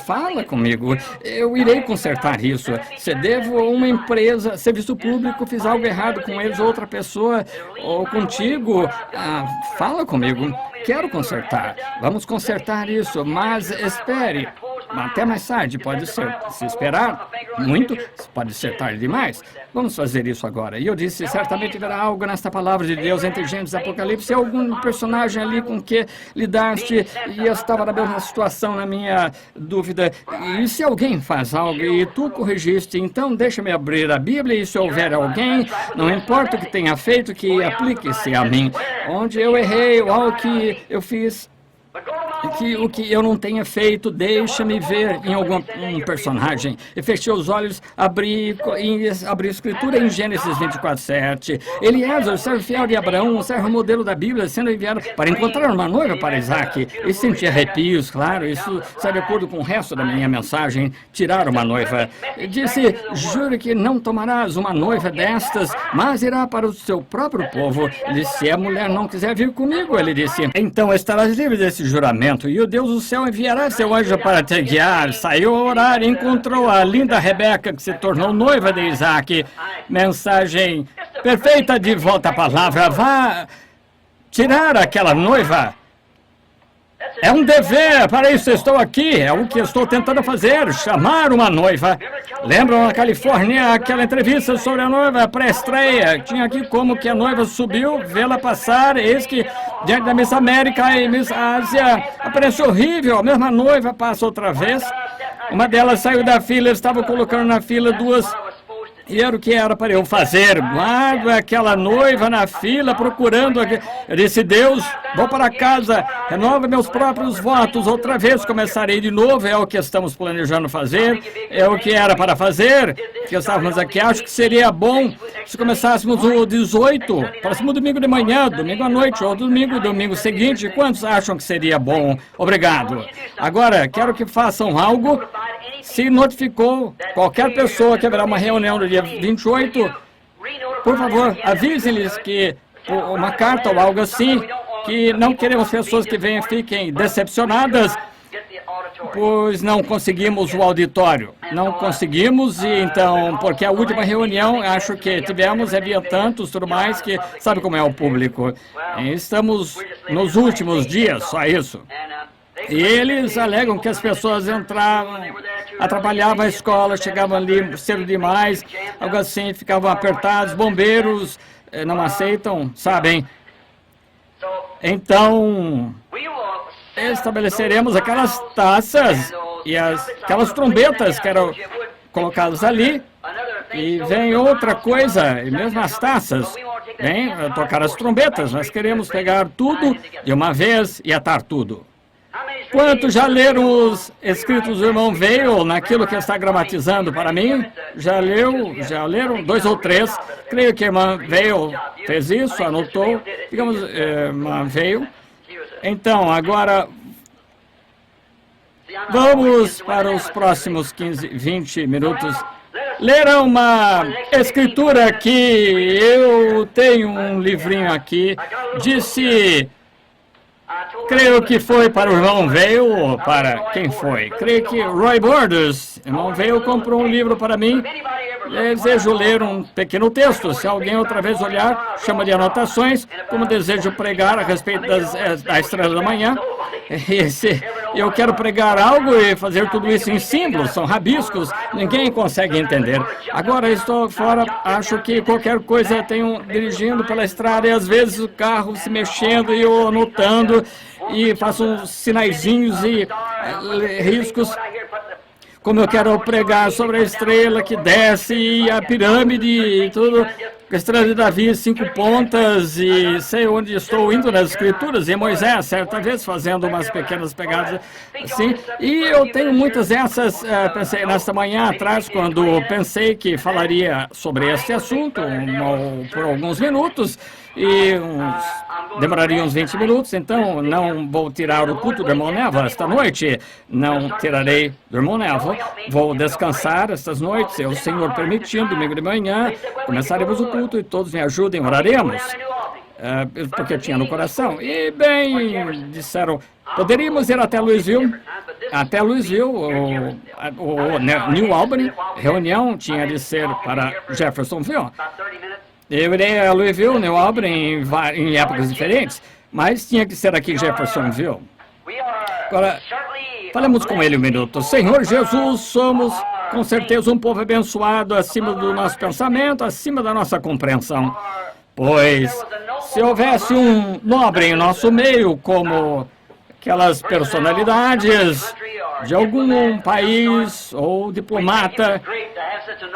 fala comigo, eu irei consertar isso. Se devo uma empresa, serviço público, fiz algo errado com eles, outra pessoa ou contigo, fala comigo. Quero consertar. Vamos consertar isso, mas espere. Até mais tarde, pode ser. Se esperar muito, pode ser tarde demais. Vamos fazer isso agora. E eu disse, certamente haverá algo nesta palavra de Deus entre Gênesis e Apocalipse, algum personagem ali com que lidaste e eu estava na mesma situação, na minha dúvida. E se alguém faz algo e tu corrigiste, então deixa-me abrir a Bíblia e se houver alguém, não importa o que tenha feito, que aplique-se a mim. Onde eu errei ou algo que eu fiz... o que eu não tenha feito, deixa-me ver em algum personagem. E fechei os olhos, abri a escritura em Gênesis 24:7. Eliezer, o servo fiel de Abraão, o servo modelo da Bíblia, sendo enviado para encontrar uma noiva para Isaac. E senti arrepios, claro, isso está de acordo com o resto da minha mensagem, tirar uma noiva. E disse, juro que não tomarás uma noiva destas, mas irá para o seu próprio povo. Ele disse, se a mulher não quiser vir comigo, ele disse, então estarás livre desse juramento. E o Deus do céu enviará seu anjo para te guiar. Saiu a orar e encontrou a linda Rebeca, que se tornou noiva de Isaac. Mensagem perfeita de volta à palavra. Vá tirar aquela noiva. É um dever, para isso estou aqui, é o que estou tentando fazer, chamar uma noiva. Lembram na Califórnia aquela entrevista sobre a noiva pré-estreia? Tinha aqui como que a noiva subiu, vê-la passar, eis que diante da Miss América e Miss Ásia, apareceu horrível, a mesma noiva passa outra vez. Uma delas saiu da fila, eles estavam colocando na fila duas... E era o que era para eu fazer. Guardo aquela noiva na fila procurando. Eu disse, Deus, vou para casa, renova meus próprios votos. Outra vez começarei de novo. É o que estamos planejando fazer. É o que era para fazer. Que estávamos aqui. Acho que seria bom se começássemos o 18, próximo domingo de manhã, domingo à noite ou domingo seguinte. Quantos acham que seria bom? Obrigado. Agora, quero que façam algo. Se notificou qualquer pessoa que haverá uma reunião no dia 28, por favor, avisem-lhes que uma carta ou algo assim, que não queremos pessoas que venham e fiquem decepcionadas, pois não conseguimos o auditório. Não conseguimos, e então, porque a última reunião, acho que tivemos, havia tantos, tudo mais, que sabe como é o público. Estamos nos últimos dias, só isso. E eles alegam que as pessoas entravam, atrapalhavam a escola, chegavam ali cedo demais, algo assim, ficavam apertados, bombeiros não aceitam, sabem? Então, estabeleceremos aquelas taças e aquelas trombetas que eram colocadas ali. E vem outra coisa, e mesmo as taças, vem tocar as trombetas. Nós queremos pegar tudo de uma vez e atar tudo. Quantos já leram os escritos do irmão Veio naquilo que está gramatizando para mim? Já leram? 2 ou 3. Creio que a irmã Veio fez isso, anotou. Digamos, irmã Veio. Então, agora, vamos para os próximos 15, 20 minutos. Ler uma escritura que eu tenho um livrinho aqui. Disse... Creio que foi para o irmão Veio, ou para quem foi? Creio que Roy Borders, irmão Veio, comprou um livro para mim. Desejo ler um pequeno texto. Se alguém outra vez olhar, chama de anotações, como desejo pregar a respeito da estrela da manhã. Eu quero pregar algo e fazer tudo isso em símbolos, são rabiscos, ninguém consegue entender. Agora estou fora, acho que qualquer coisa tenho dirigindo pela estrada e às vezes o carro se mexendo e eu anotando e faço uns sinaizinhos e riscos. Como eu quero pregar sobre a estrela que desce e a pirâmide e tudo, a estrela de Davi, 5 pontas, e sei onde estou indo nas escrituras, e Moisés, certa vez, fazendo umas pequenas pegadas assim, e eu tenho muitas dessas, pensei nesta manhã atrás, quando pensei que falaria sobre este assunto, por alguns minutos, e demoraria uns 20 minutos, então não vou tirar o culto do irmão Neva esta noite, não tirarei do irmão Neva, vou descansar estas noites, o Senhor permitindo, domingo de manhã, começaremos o culto e todos me ajudem, oraremos, porque eu tinha no coração. E bem, disseram, poderíamos ir até Louisville, o New Albany, reunião tinha de ser para Jeffersonville. Eu irei a Louisville, New Albany, em épocas diferentes, mas tinha que ser aqui em Jeffersonville. Agora, falemos com ele um minuto. Senhor Jesus, somos com certeza um povo abençoado acima do nosso pensamento, acima da nossa compreensão. Pois, se houvesse um nobre em nosso meio, como aquelas personalidades de algum país ou diplomata,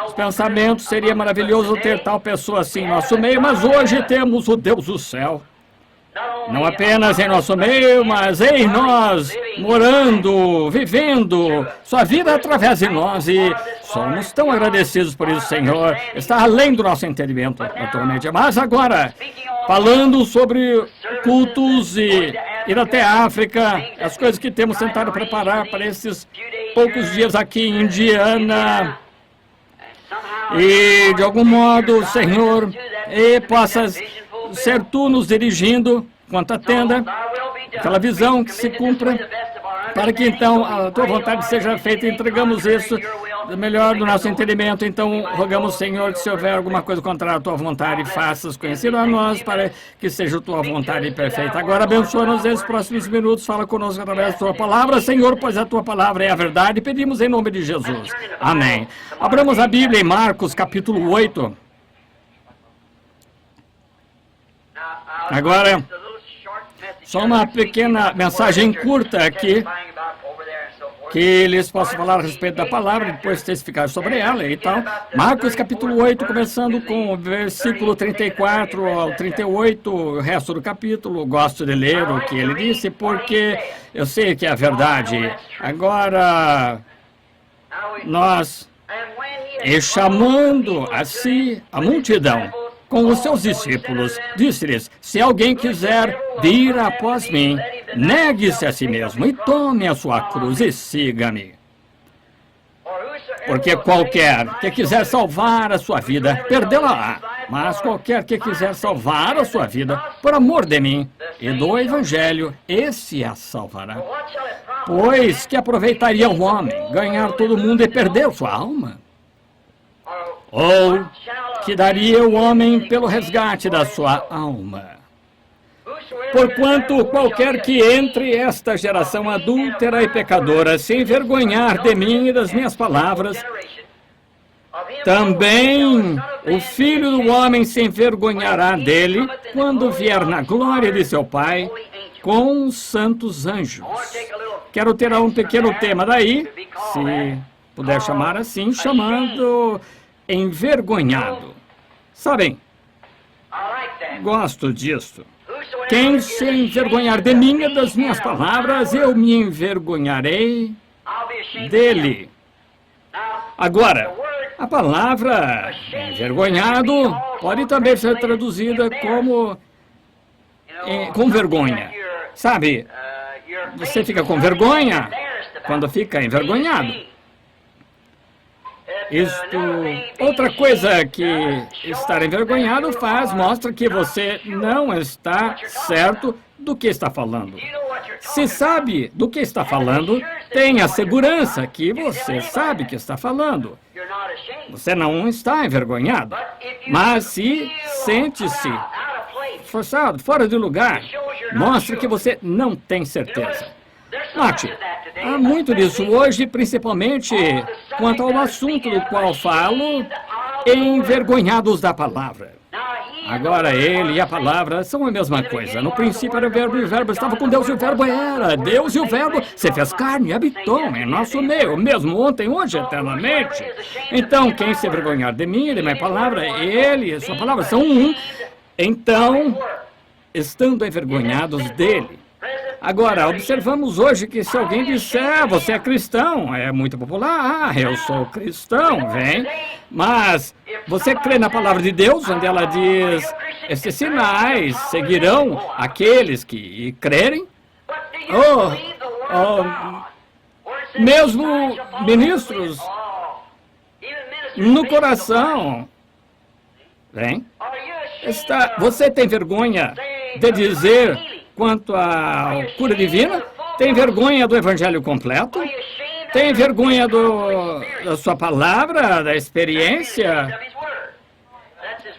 os pensamentos, seria maravilhoso ter tal pessoa assim em nosso meio, mas hoje temos o Deus do céu. Não apenas em nosso meio, mas em nós, morando, vivendo sua vida através de nós. E somos tão agradecidos por isso, Senhor. Está além do nosso entendimento, naturalmente. Mas agora, falando sobre cultos e ir até a África, as coisas que temos tentado preparar para esses poucos dias aqui em Indiana. E, de algum modo, Senhor, e possas ser tu nos dirigindo quanto à tenda, aquela visão que se cumpra, para que então a tua vontade seja feita. Entregamos isso melhor do nosso entendimento. Então rogamos, Senhor, que se houver alguma coisa contrária à tua vontade, faças conhecido a nós, para que seja a tua vontade perfeita. Agora abençoa-nos esses próximos minutos, fala conosco através da tua palavra, Senhor, pois a tua palavra é a verdade. Pedimos em nome de Jesus. Amém. Abramos a Bíblia em Marcos, capítulo 8. Agora, só uma pequena mensagem curta aqui, que eles possam falar a respeito da palavra e depois testificar sobre ela e tal. Marcos capítulo 8, começando com o versículo 34 ao 38, o resto do capítulo. Gosto de ler o que ele disse, porque eu sei que é a verdade. Agora, nós, e chamando a si a multidão, com os seus discípulos, disse-lhes, se alguém quiser vir após mim, negue-se a si mesmo e tome a sua cruz e siga-me. Porque qualquer que quiser salvar a sua vida, perdê-la-á. Mas qualquer que quiser salvar a sua vida, por amor de mim e do Evangelho, esse a salvará. Pois que aproveitaria o homem ganhar todo mundo e perder sua alma? Ou que daria o homem pelo resgate da sua alma? Porquanto qualquer que entre esta geração adúltera e pecadora se envergonhar de mim e das minhas palavras, também o Filho do Homem se envergonhará dele quando vier na glória de seu Pai com os santos anjos. Quero tirar um pequeno tema daí, se puder chamar assim, chamando envergonhado. Sabem, gosto disso. Quem se envergonhar de mim e das minhas palavras, eu me envergonharei dele. Agora, a palavra envergonhado pode também ser traduzida como com vergonha. Sabe, você fica com vergonha quando fica envergonhado. Outra coisa que estar envergonhado faz, mostra que você não está certo do que está falando. Se sabe do que está falando, tenha segurança que você sabe que está falando. Você não está envergonhado, mas se sente-se forçado, fora de lugar, mostra que você não tem certeza. Note, há muito disso hoje, principalmente quanto ao assunto do qual falo, envergonhados da palavra. Agora, ele e a palavra são a mesma coisa. No princípio era o verbo, e o verbo estava com Deus, e o verbo era Deus, e o verbo se fez carne e habitou em nosso meio, mesmo ontem, hoje, eternamente. Então, quem se envergonhar de mim e de minha palavra, ele e sua palavra são um. Então, estando envergonhados dele. Agora, observamos hoje que se alguém disser, você é cristão, é muito popular, eu sou cristão, vem. Mas você crê na palavra de Deus, onde ela diz, esses sinais seguirão aqueles que crerem? Mesmo ministros no coração, vem. Você tem vergonha de dizer quanto à cura divina? Tem vergonha do evangelho completo? Tem vergonha da sua palavra, da experiência?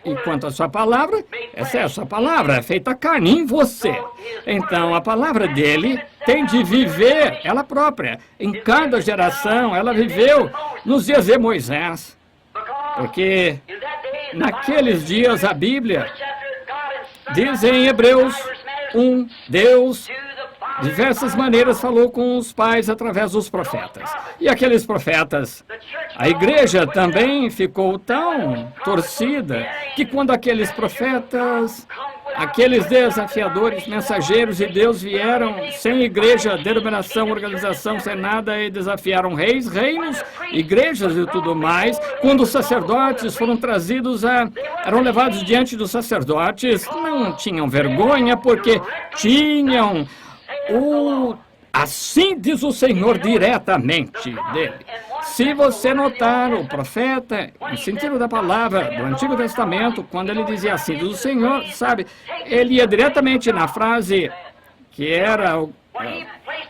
E quanto à sua palavra, essa é a sua palavra, feita carne em você. Então, a palavra dele tem de viver ela própria. Em cada geração, ela viveu nos dias de Moisés. Porque naqueles dias, a Bíblia diz em Hebreus 1, Deus, de diversas maneiras, falou com os pais através dos profetas. E aqueles profetas, a igreja também ficou tão torcida que quando aqueles profetas, aqueles desafiadores, mensageiros de Deus vieram sem igreja, denominação, organização, sem nada, e desafiaram reis, reinos, igrejas e tudo mais. Quando os sacerdotes foram trazidos eram levados diante dos sacerdotes, não tinham vergonha, porque tinham assim diz o Senhor diretamente dele. Se você notar o profeta, no sentido da palavra do Antigo Testamento, quando ele dizia assim diz o Senhor, sabe, ele ia diretamente na frase que era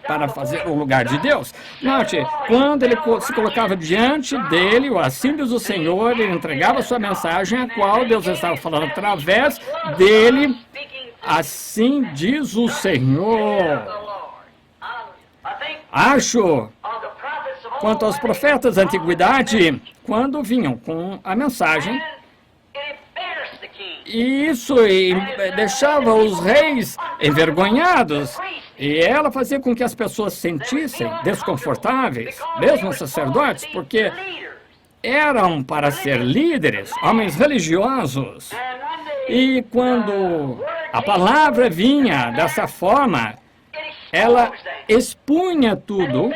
para fazer o lugar de Deus. Note, quando ele se colocava diante dele, o assim diz o Senhor, ele entregava a sua mensagem, a qual Deus estava falando através dele. Assim diz o Senhor. Acho, quanto aos profetas da antiguidade, quando vinham com a mensagem, e isso deixava os reis envergonhados, e ela fazia com que as pessoas se sentissem desconfortáveis, mesmo os sacerdotes, porque eram para ser líderes, homens religiosos. E quando a palavra vinha dessa forma, ela expunha tudo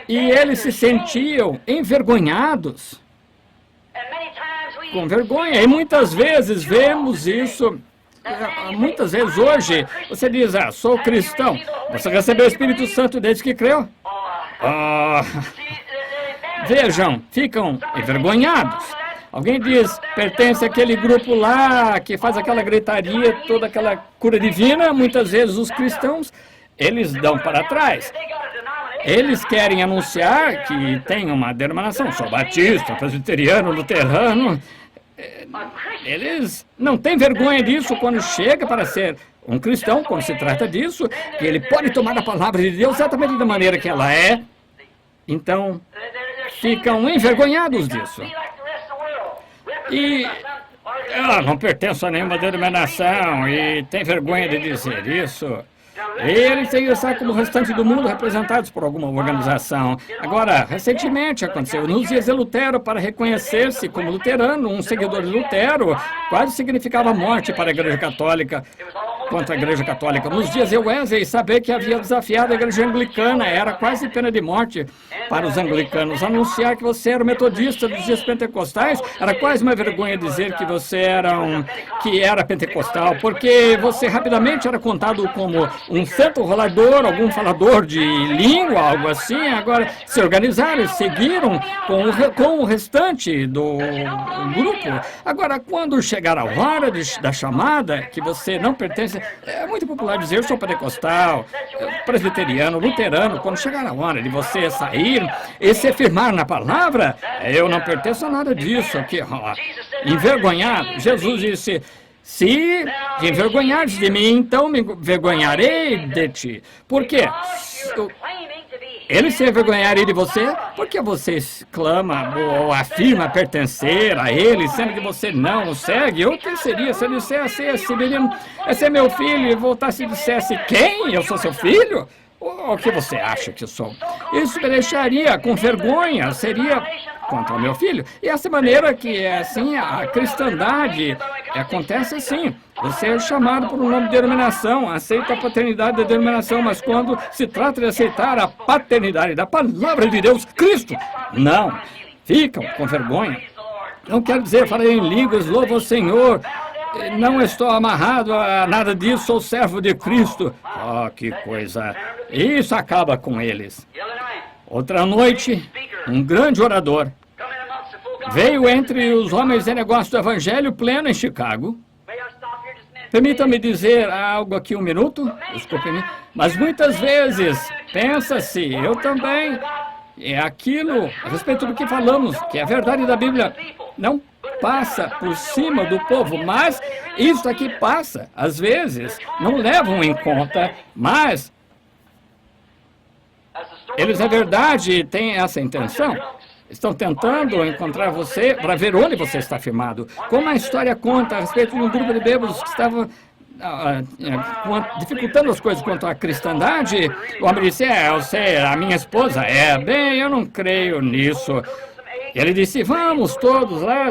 e eles se sentiam envergonhados, com vergonha. E muitas vezes vemos isso, muitas vezes hoje, você diz, sou cristão. Você recebeu o Espírito Santo desde que creu? Vejam, ficam envergonhados. Alguém diz, pertence àquele grupo lá, que faz aquela gritaria, toda aquela cura divina. Muitas vezes os cristãos, eles dão para trás. Eles querem anunciar que tem uma denominação, sou batista, presbiteriano, luterano. Eles não têm vergonha disso quando chega para ser um cristão, quando se trata disso, que ele pode tomar a palavra de Deus exatamente da maneira que ela é. Então, ficam envergonhados disso. E eu não pertenço a nenhuma denominação e tem vergonha de dizer isso. Eles têm que estar como o restante do mundo representados por alguma organização. Agora, recentemente aconteceu, nos dias de Lutero, para reconhecer-se como luterano, um seguidor de Lutero, quase significava morte para a Igreja Católica, contra a Igreja Católica. Nos dias de Wesley, saber que havia desafiado a Igreja Anglicana era quase pena de morte para os anglicanos. Anunciar que você era metodista dos dias pentecostais era quase uma vergonha dizer que você era pentecostal, porque você rapidamente era contado como um santo rolador, algum falador de língua, algo assim. Agora, se organizaram e seguiram com o restante do grupo. Agora, quando chegar a hora da chamada, que você não pertence, é muito popular dizer, eu sou pentecostal, presbiteriano, luterano. Quando chegar a hora de você sair e se firmar na palavra, eu não pertenço a nada disso aqui. Envergonhado, Jesus disse, se te envergonhares de mim, então me envergonharei de ti. Por quê? Ele se envergonharia de você porque você clama ou afirma pertencer a ele, sendo que você não o segue. Ou quem seria se ele dissesse, esse menino, esse é meu filho, e voltasse e dissesse, quem? Eu sou seu filho? O que você acha que sou? Isso me deixaria com vergonha, seria contra o meu filho. E essa maneira que é assim, a cristandade acontece assim. Você é chamado por um nome de denominação, aceita a paternidade da denominação, mas quando se trata de aceitar a paternidade da palavra de Deus, Cristo, não, ficam com vergonha. Não quero dizer, falei em línguas, louvo o Senhor, não estou amarrado a nada disso, sou servo de Cristo. Oh, que coisa! Isso acaba com eles. Outra noite, um grande orador veio entre os homens de negócio do Evangelho pleno em Chicago. Permita-me dizer algo aqui um minuto, desculpe-me, mas muitas vezes pensa-se, eu também, é aquilo a respeito do que falamos, que a verdade da Bíblia não passa por cima do povo, mas isso aqui passa, às vezes, não levam em conta, mas eles, na verdade, têm essa intenção. Estão tentando encontrar você para ver onde você está firmado. Como a história conta a respeito de um grupo de bêbados que estava dificultando as coisas quanto à cristandade, o homem disse, eu sei, a minha esposa bem, eu não creio nisso. Ele disse, vamos todos lá,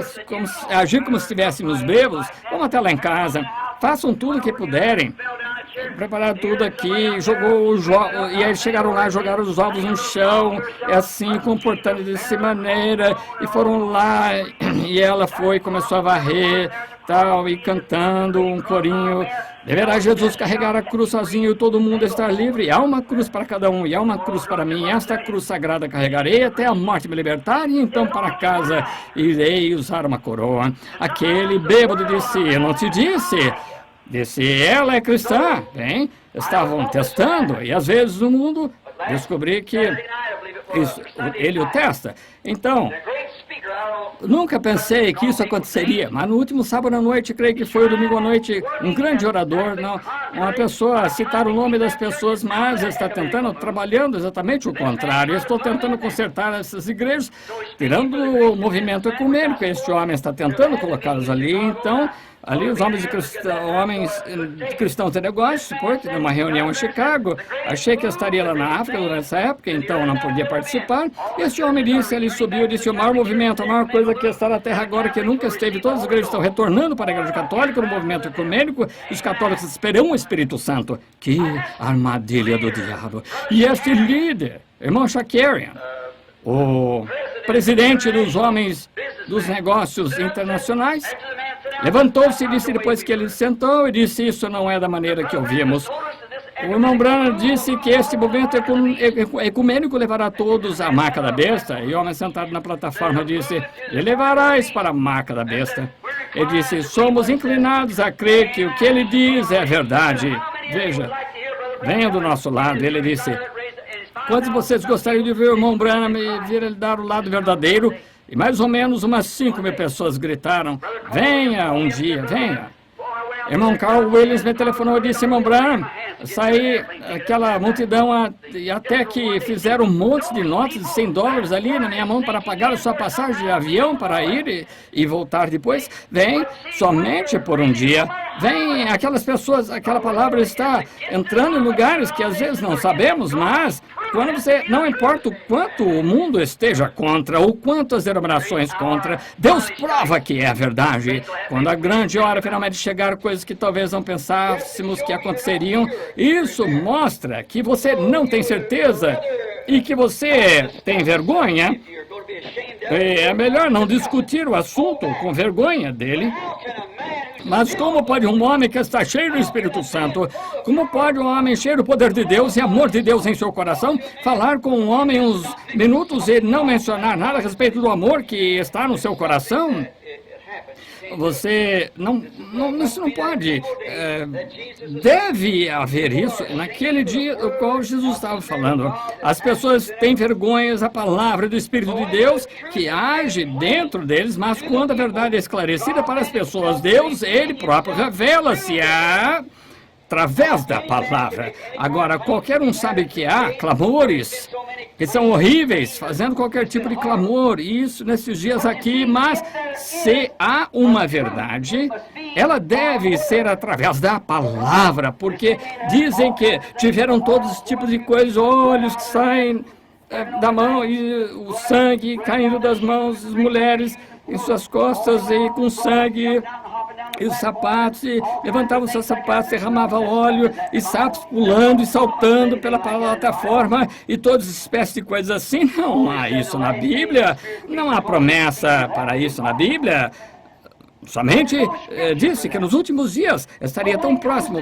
agir como se estivéssemos bêbados, vamos até lá em casa, façam tudo o que puderem. Prepararam tudo aqui, e aí chegaram lá, jogaram os ovos no chão, assim, comportando dessa maneira, e foram lá, e ela foi, começou a varrer, tal, e cantando um corinho, deverá Jesus carregar a cruz sozinho e todo mundo estar livre, há uma cruz para cada um, e há uma cruz para mim, esta cruz sagrada carregarei até a morte me libertar, e então para casa irei usar uma coroa. Aquele bêbado disse, eu não te disse... Disse, ela é cristã, bem, estavam testando, e às vezes no mundo descobri que ele o testa. Então, nunca pensei que isso aconteceria, mas no último sábado à noite, creio que foi o domingo à noite, um grande orador, uma pessoa, citar o nome das pessoas, mas está tentando, trabalhando exatamente o contrário. Eu estou tentando consertar essas igrejas, tirando o movimento ecumênico. Este homem está tentando colocá-los ali, então... Ali os homens cristãos de negócio, porque numa reunião em Chicago, achei que eu estaria lá na África durante essa época, então não podia participar. Este homem disse, ele subiu, disse, o maior movimento, a maior coisa que está na Terra agora, que nunca esteve, todas as igrejas estão retornando para a Igreja Católica, no movimento ecumênico, os católicos esperam o Espírito Santo. Que armadilha do diabo. E este líder, irmão Shakarian, o presidente dos homens dos negócios internacionais, levantou-se e disse, depois que ele sentou, e disse, isso não é da maneira que ouvimos. O irmão Branham disse que este movimento ecumênico levará todos à marca da besta. E o homem sentado na plataforma disse, e levarás para a marca da besta. Ele disse, somos inclinados a crer que o que ele diz é verdade. Veja, venha do nosso lado. Ele disse, quantos de vocês gostariam de ver o irmão Branham e vir ele dar o lado verdadeiro? E mais ou menos umas 5.000 pessoas gritaram, venha um dia, venha. Irmão Carl Williams me telefonou e disse, irmão Branham, saí aquela multidão e até que fizeram um monte de notas de $100 ali na minha mão para pagar a sua passagem de avião para ir e voltar depois. Vem somente por um dia. Vem aquelas pessoas, aquela palavra está entrando em lugares que às vezes não sabemos, mas quando você, não importa o quanto o mundo esteja contra, ou quanto as denominações contra, Deus prova que é a verdade. Quando a grande hora finalmente chegar, coisas que talvez não pensássemos que aconteceriam, isso mostra que você não tem certeza e que você tem vergonha. É melhor não discutir o assunto com vergonha dele. Mas como pode um homem que está cheio do Espírito Santo, como pode um homem cheio do poder de Deus e amor de Deus em seu coração, falar com um homem uns minutos e não mencionar nada a respeito do amor que está no seu coração? Você isso não pode. Deve haver isso. Naquele dia do qual Jesus estava falando, as pessoas têm vergonhas da palavra do Espírito de Deus que age dentro deles, mas quando a verdade é esclarecida para as pessoas, Deus, Ele próprio, revela-se através da palavra. Agora, qualquer um sabe que há clamores que são horríveis, fazendo qualquer tipo de clamor, isso nesses dias aqui, mas se há uma verdade, ela deve ser através da palavra, porque dizem que tiveram todos os tipos de coisas, olhos que saem da mão e o sangue caindo das mãos das mulheres em suas costas e com sangue. E os sapatos, e levantavam seus sapatos, derramava óleo, e sapos pulando e saltando pela plataforma, e todas as espécies de coisas assim. Não há isso na Bíblia, não há promessa para isso na Bíblia. Somente disse que nos últimos dias estaria tão próximo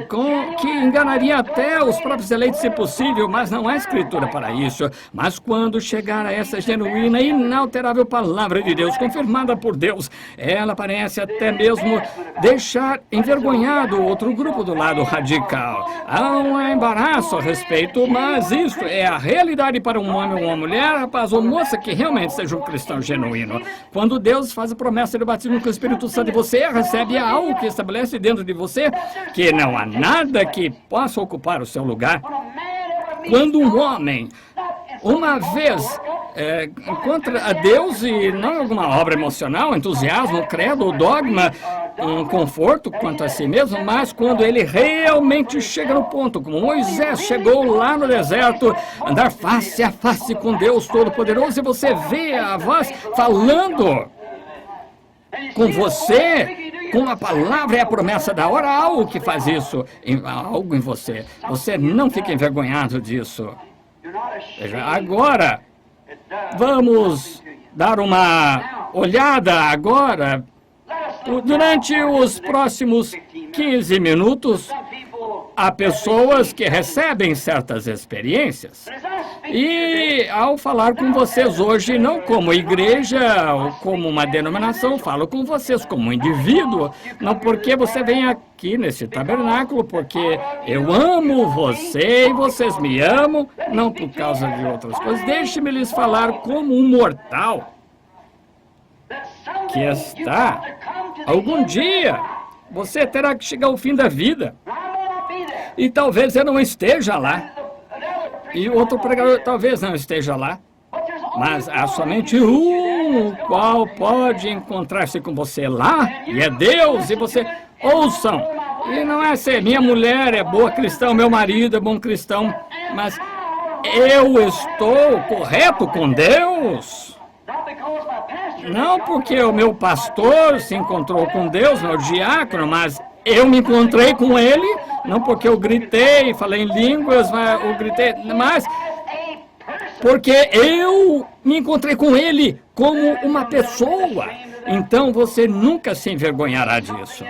que enganaria até os próprios eleitos, se possível, mas não há escritura para isso. Mas quando chegar a essa genuína e inalterável palavra de Deus, confirmada por Deus, ela parece até mesmo deixar envergonhado outro grupo do lado radical. Há um embaraço a respeito, mas isso é a realidade para um homem ou uma mulher, rapaz ou moça, que realmente seja um cristão genuíno. Quando Deus faz a promessa do batismo com o Espírito Santo, você recebe algo que estabelece dentro de você que não há nada que possa ocupar o seu lugar. Quando um homem, uma vez, encontra a Deus e não alguma obra emocional, entusiasmo, credo ou dogma, um conforto quanto a si mesmo, mas quando ele realmente chega no ponto, como Moisés chegou lá no deserto, andar face a face com Deus Todo-Poderoso, e você vê a voz falando com você, com a palavra e a promessa da hora, há algo que faz isso, algo em você. Você não fica envergonhado disso. Veja, agora, vamos dar uma olhada agora, durante os próximos 15 minutos, há pessoas que recebem certas experiências. E ao falar com vocês hoje, não como igreja ou como uma denominação, falo com vocês como indivíduo, não porque você vem aqui nesse tabernáculo, porque eu amo você e vocês me amam, não por causa de outras coisas. Deixe-me lhes falar como um mortal que está, algum dia, você terá que chegar ao fim da vida. E talvez eu não esteja lá. E outro pregador talvez não esteja lá. Mas há somente um qual pode encontrar-se com você lá, e é Deus, e você ouçam. E não é ser minha mulher é boa cristã, meu marido é bom cristão, mas eu estou correto com Deus. Não porque o meu pastor se encontrou com Deus, meu diácono, mas eu me encontrei com ele, não porque eu gritei, falei em línguas, mas porque eu me encontrei com ele como uma pessoa. Então você nunca se envergonhará disso.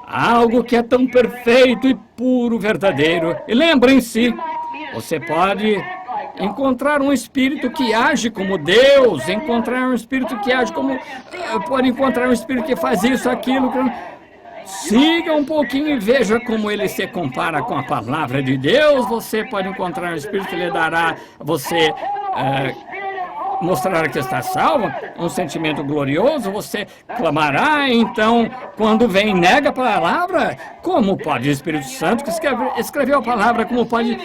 Algo que é tão perfeito e puro, verdadeiro. E lembrem-se, você pode encontrar um espírito que age como Deus, encontrar um espírito que age como... Pode encontrar um espírito que faz isso, aquilo... Siga um pouquinho e veja como ele se compara com a palavra de Deus. Você pode encontrar um espírito que lhe dará a você mostrará que está salvo, um sentimento glorioso, você clamará, então, quando vem e nega a palavra, como pode o Espírito Santo, que escreveu a palavra, como pode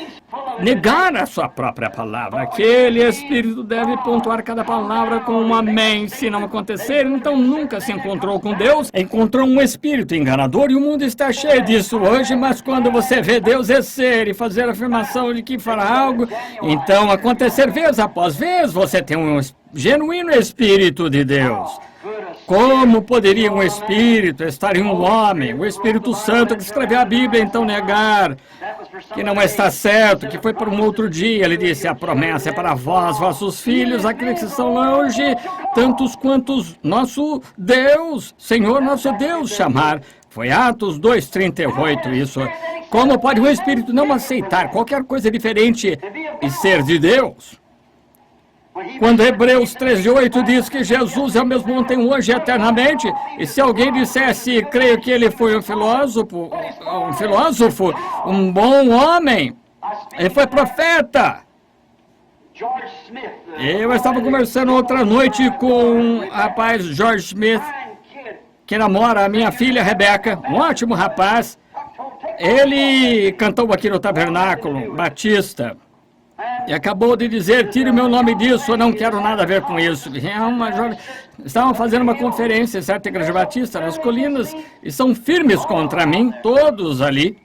negar a sua própria palavra? Aquele Espírito deve pontuar cada palavra com um amém. Se não acontecer, então nunca se encontrou com Deus, encontrou um espírito enganador, e o mundo está cheio disso hoje, mas quando você vê Deus descer e fazer a afirmação de que fará algo, então acontecer vez após vez, você tem um genuíno Espírito de Deus. Como poderia um Espírito estar em um homem, o Espírito Santo que escreveu a Bíblia, então negar que não está certo, que foi para um outro dia? Ele disse, a promessa é para vós, vossos filhos, aqueles que estão longe, tantos quantos nosso Deus, Senhor nosso Deus, chamar. Foi Atos 2:38, isso. Como pode um Espírito não aceitar qualquer coisa diferente e ser de Deus? Quando Hebreus 13:8 diz que Jesus é o mesmo ontem, hoje e eternamente, e se alguém dissesse, creio que ele foi um filósofo, um bom homem, ele foi profeta. Eu estava conversando outra noite com o rapaz George Smith, que namora a minha filha Rebeca, um ótimo rapaz. Ele cantou aqui no Tabernáculo Batista. E acabou de dizer, tire o meu nome disso, eu não quero nada a ver com isso. Estavam fazendo uma conferência, certa igreja batista, nas colinas, e são firmes contra mim, todos ali.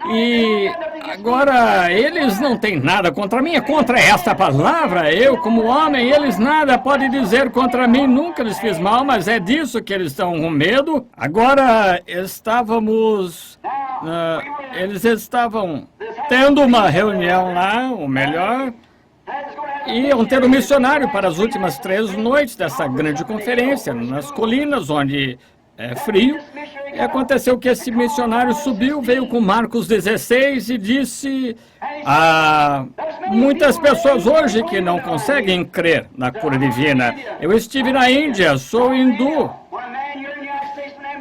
E agora, eles não têm nada contra mim, é contra esta palavra. Eu, como homem, eles nada podem dizer contra mim, nunca lhes fiz mal, mas é disso que eles estão com medo. Agora, eles estavam tendo uma reunião lá, ou melhor, iam ter um missionário para as últimas 3 noites dessa grande conferência, nas colinas, onde é frio. E aconteceu que esse missionário subiu, veio com Marcos 16 e disse a muitas pessoas hoje que não conseguem crer na cura divina. Eu estive na Índia, sou hindu.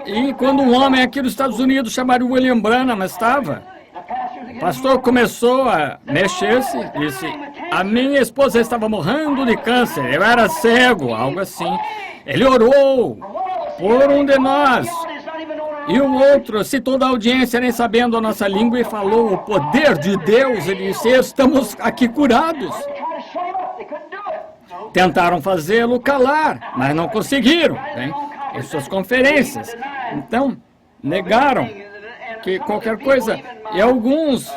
E quando um homem aqui dos Estados Unidos, chamado William Branham, estava, o pastor começou a mexer-se, disse, a minha esposa estava morrendo de câncer, eu era cego, algo assim. Ele orou por um de nós. E o outro citou da audiência, nem sabendo a nossa língua, e falou o poder de Deus. Ele disse, estamos aqui curados. Tentaram fazê-lo calar, mas não conseguiram, hein, em suas conferências. Então, negaram que qualquer coisa. E alguns,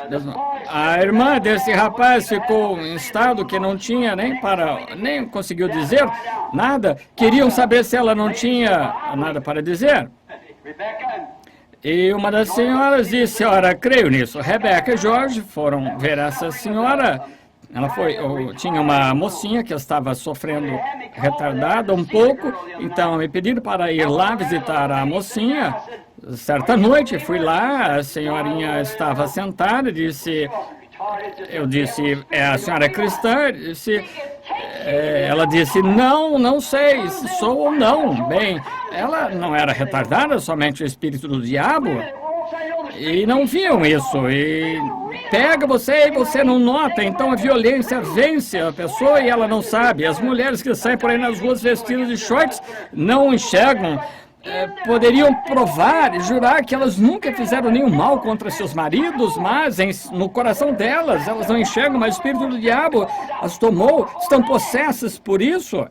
a irmã desse rapaz ficou em estado que não tinha nem conseguiu dizer nada. Queriam saber se ela não tinha nada para dizer. E uma das senhoras disse, senhora, creio nisso. Rebeca e Jorge foram ver essa senhora. Ela tinha uma mocinha que estava sofrendo retardada um pouco, então me pediram para ir lá visitar a mocinha. Certa noite fui lá, a senhorinha estava sentada, eu disse, a senhora é cristã? Ela disse, não sei se sou ou não. Bem, ela não era retardada, somente o espírito do diabo. E não viam isso, e pega você e você não nota, então a violência vence a pessoa e ela não sabe. As mulheres que saem por aí nas ruas vestidas de shorts não enxergam, poderiam provar e jurar que elas nunca fizeram nenhum mal contra seus maridos, mas no coração delas, elas não enxergam, mas o espírito do diabo as tomou, estão possessas por isso.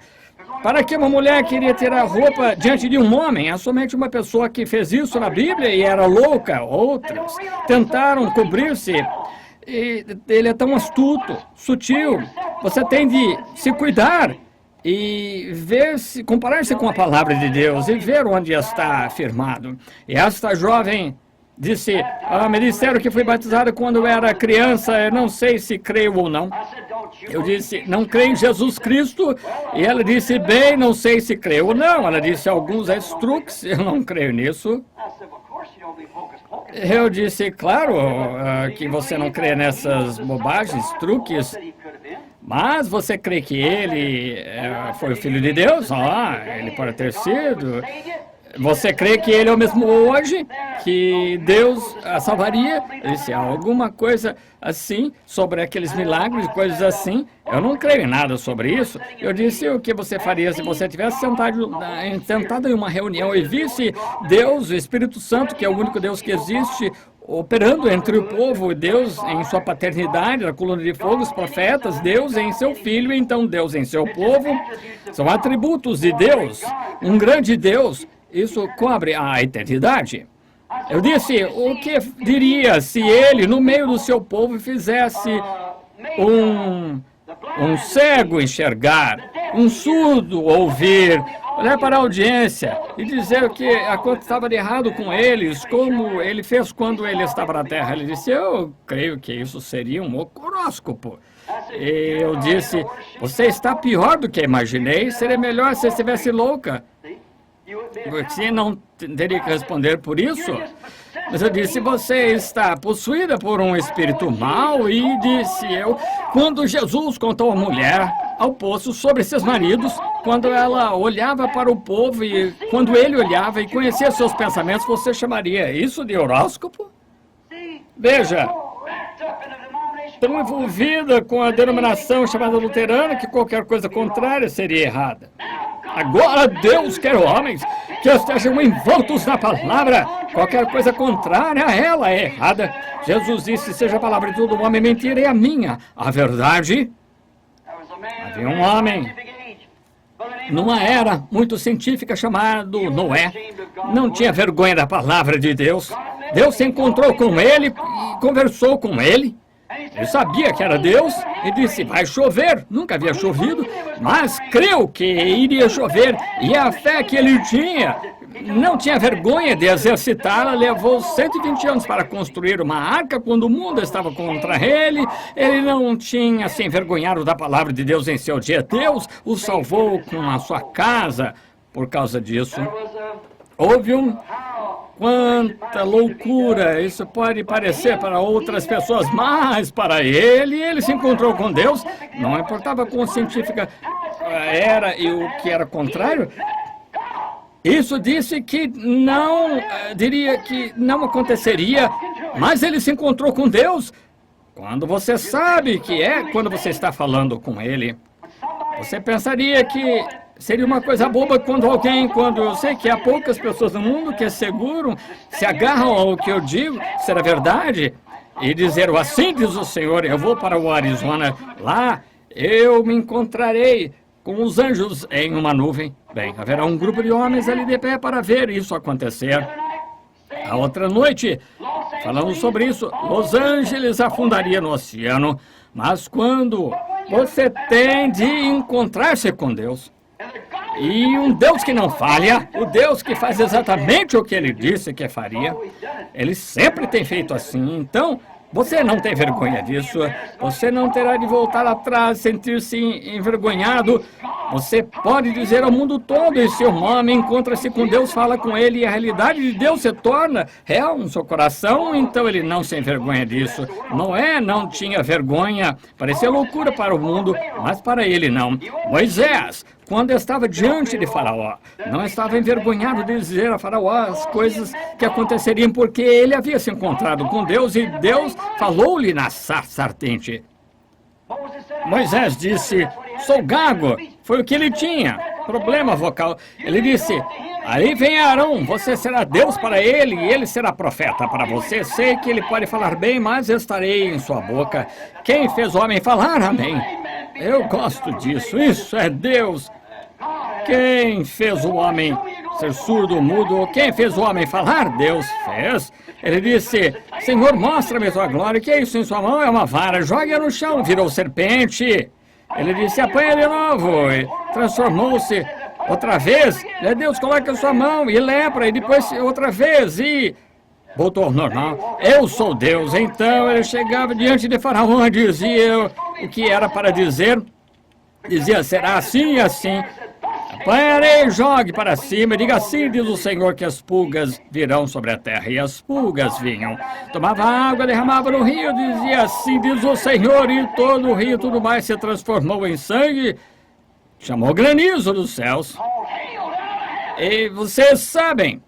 Para que uma mulher queria tirar roupa diante de um homem? É somente uma pessoa que fez isso na Bíblia e era louca. Outras tentaram cobrir-se. E ele é tão astuto, sutil. Você tem de se cuidar e comparar-se com a palavra de Deus e ver onde está afirmado. E esta jovem disse, me disseram que fui batizada quando eu era criança, eu não sei se creio ou não. Eu disse, não creio em Jesus Cristo. E ela disse, bem, não sei se creio ou não. Ela disse, alguns truques, eu não creio nisso. Eu disse, claro, que você não crê nessas bobagens, truques, mas você crê que ele foi o Filho de Deus? Ele pode ter sido. Você crê que ele é o mesmo hoje? Que Deus a salvaria? Ele disse, alguma coisa assim, sobre aqueles milagres, coisas assim. Eu não creio em nada sobre isso. Eu disse, o que você faria se você tivesse sentado em uma reunião e visse Deus, o Espírito Santo, que é o único Deus que existe, operando entre o povo, Deus em sua paternidade, a coluna de fogo, os profetas, Deus em seu filho, então Deus em seu povo, são atributos de Deus, um grande Deus, isso cobre a eternidade. Eu disse, o que diria se ele, no meio do seu povo, fizesse um cego enxergar, um surdo ouvir, olhar para a audiência e dizer o que estava de errado com eles, como ele fez quando ele estava na Terra. Ele disse, eu creio que isso seria um horóscopo. E eu disse, você está pior do que imaginei, seria melhor se você estivesse louca. Você não teria que responder por isso. Mas eu disse, você está possuída por um espírito mau, e disse eu, quando Jesus contou à mulher ao poço sobre seus maridos, quando ela olhava para o povo e quando ele olhava e conhecia seus pensamentos, você chamaria isso de horóscopo? Veja, tão envolvida com a denominação chamada luterana que qualquer coisa contrária seria errada. Agora Deus quer homens que estejam envoltos na palavra. Qualquer coisa contrária a ela é errada. Jesus disse, seja a palavra de todo homem mentira e a minha, a verdade. Havia um homem numa era muito científica chamado Noé. Não tinha vergonha da palavra de Deus. Deus se encontrou com ele e conversou com ele. Ele sabia que era Deus e disse, vai chover. Nunca havia chovido, mas creu que iria chover. E a fé que ele tinha, não tinha vergonha de exercitá-la. Levou 120 anos para construir uma arca quando o mundo estava contra ele. Ele não tinha se envergonhado da palavra de Deus em seu dia. Deus o salvou com a sua casa por causa disso. Houve quanta loucura, isso pode parecer para outras pessoas, mas para ele se encontrou com Deus, não importava quão científica era e o que era contrário. Isso disse que não, diria que não aconteceria, mas ele se encontrou com Deus. Quando você sabe que é quando você está falando com ele, você pensaria que seria uma coisa boba quando eu sei que há poucas pessoas no mundo que asseguram, se agarram ao que eu digo, será verdade, e dizer, assim diz o Senhor, eu vou para o Arizona, lá eu me encontrarei com os anjos em uma nuvem. Bem, haverá um grupo de homens ali de pé para ver isso acontecer. A outra noite, falando sobre isso, Los Angeles afundaria no oceano, mas quando você tem de encontrar-se com Deus, e um Deus que não falha, o Deus que faz exatamente o que ele disse que faria, ele sempre tem feito assim. Então, você não tem vergonha disso, você não terá de voltar atrás, sentir-se envergonhado. Você pode dizer ao mundo todo, e se um homem encontra-se com Deus, fala com ele, e a realidade de Deus se torna real no seu coração, então ele não se envergonha disso. Noé não tinha vergonha, parecia loucura para o mundo, mas para ele não. Moisés, quando estava diante de Faraó, não estava envergonhado de dizer a Faraó as coisas que aconteceriam, porque ele havia se encontrado com Deus e Deus falou-lhe na sarça ardente. Moisés disse, sou gago, foi o que ele tinha, problema vocal. Ele disse, aí vem Arão, você será Deus para ele e ele será profeta para você. Sei que ele pode falar bem, mas estarei em sua boca. Quem fez o homem falar? Amém. Eu gosto disso, isso é Deus. Quem fez o homem ser surdo, mudo? Quem fez o homem falar? Deus fez. Ele disse, Senhor, mostra-me tua glória. Que é isso em sua mão? É uma vara. Jogue-a no chão. Virou serpente. Ele disse, apanha de novo. E transformou-se outra vez. Deus coloca a sua mão e lepra. E depois outra vez. E voltou ao normal. Eu sou Deus. Então ele chegava diante de Faraó e dizia o que era para dizer. Dizia, será assim e assim. Apanharei, jogue para cima, diga assim, diz o Senhor, que as pulgas virão sobre a terra. E as pulgas vinham. Tomava água, derramava no rio, dizia assim, diz o Senhor, e todo o rio, tudo mais se transformou em sangue. Chamou granizo dos céus. E vocês sabem,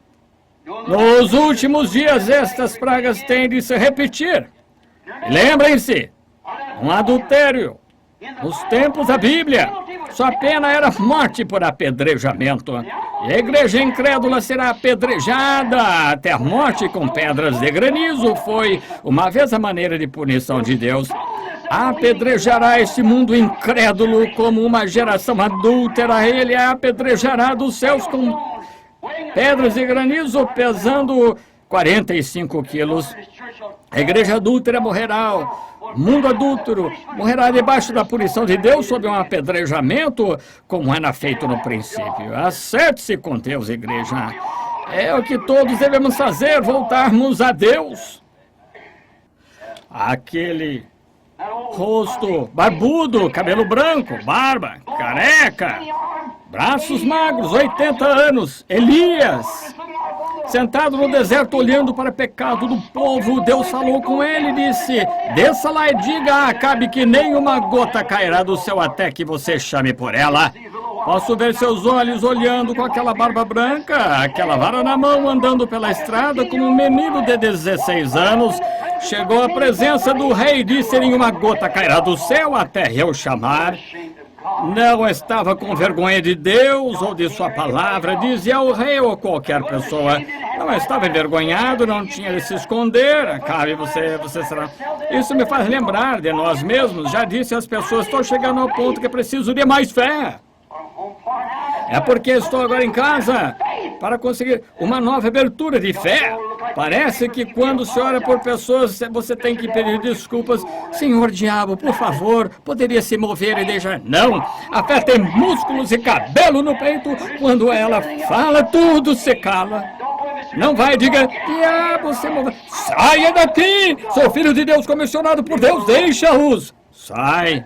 nos últimos dias estas pragas têm de se repetir. E lembrem-se, um adultério. Nos tempos da Bíblia, sua pena era morte por apedrejamento. E a igreja incrédula será apedrejada até a morte com pedras de granizo. Foi uma vez a maneira de punição de Deus. Apedrejará este mundo incrédulo como uma geração adúltera. Ele a apedrejará dos céus com pedras de granizo pesando 45 quilos. A igreja adúltera morrerá. O mundo adúltero morrerá debaixo da punição de Deus sob um apedrejamento, como era feito no princípio. Acerte-se com Deus, igreja. É o que todos devemos fazer, voltarmos a Deus. Aquele rosto barbudo, cabelo branco, barba, careca, braços magros, 80 anos, Elias. Sentado no deserto, olhando para o pecado do povo, Deus falou com ele e disse: desça lá e diga a Acabe que nenhuma gota cairá do céu até que você chame por ela. Posso ver seus olhos olhando com aquela barba branca, aquela vara na mão, andando pela estrada como um menino de 16 anos. Chegou à presença do rei e disse: nenhuma gota cairá do céu até eu chamar. Não estava com vergonha de Deus ou de sua palavra, dizia ao rei ou qualquer pessoa. Não estava envergonhado, não tinha de se esconder. Acabe, você será. Isso me faz lembrar de nós mesmos. Já disse às pessoas, estou chegando ao ponto que preciso de mais fé. É porque estou agora em casa para conseguir uma nova abertura de fé. Parece que quando se ora por pessoas, você tem que pedir desculpas. Senhor diabo, por favor, poderia se mover e deixar... Não, a fé tem músculos e cabelo no peito. Quando ela fala, tudo se cala. Não vai, diga, diabo, se move. Saia daqui! Sou filho de Deus, comissionado por Deus, deixa-os. Sai.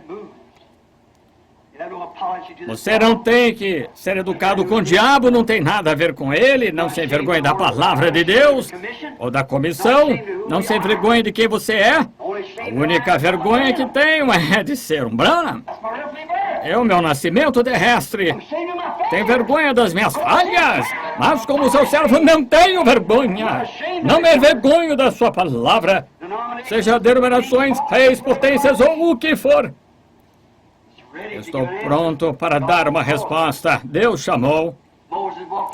Você não tem que ser educado com o diabo, não tem nada a ver com ele, não se envergonhe da palavra de Deus ou da comissão, não se envergonhe de quem você é. A única vergonha que tenho é de ser um Branham. É o meu nascimento terrestre. Tenho vergonha das minhas falhas, mas como seu servo não tenho vergonha. Não me envergonho da sua palavra, seja denominações, reis, potências ou o que for. Estou pronto para dar uma resposta. Deus chamou.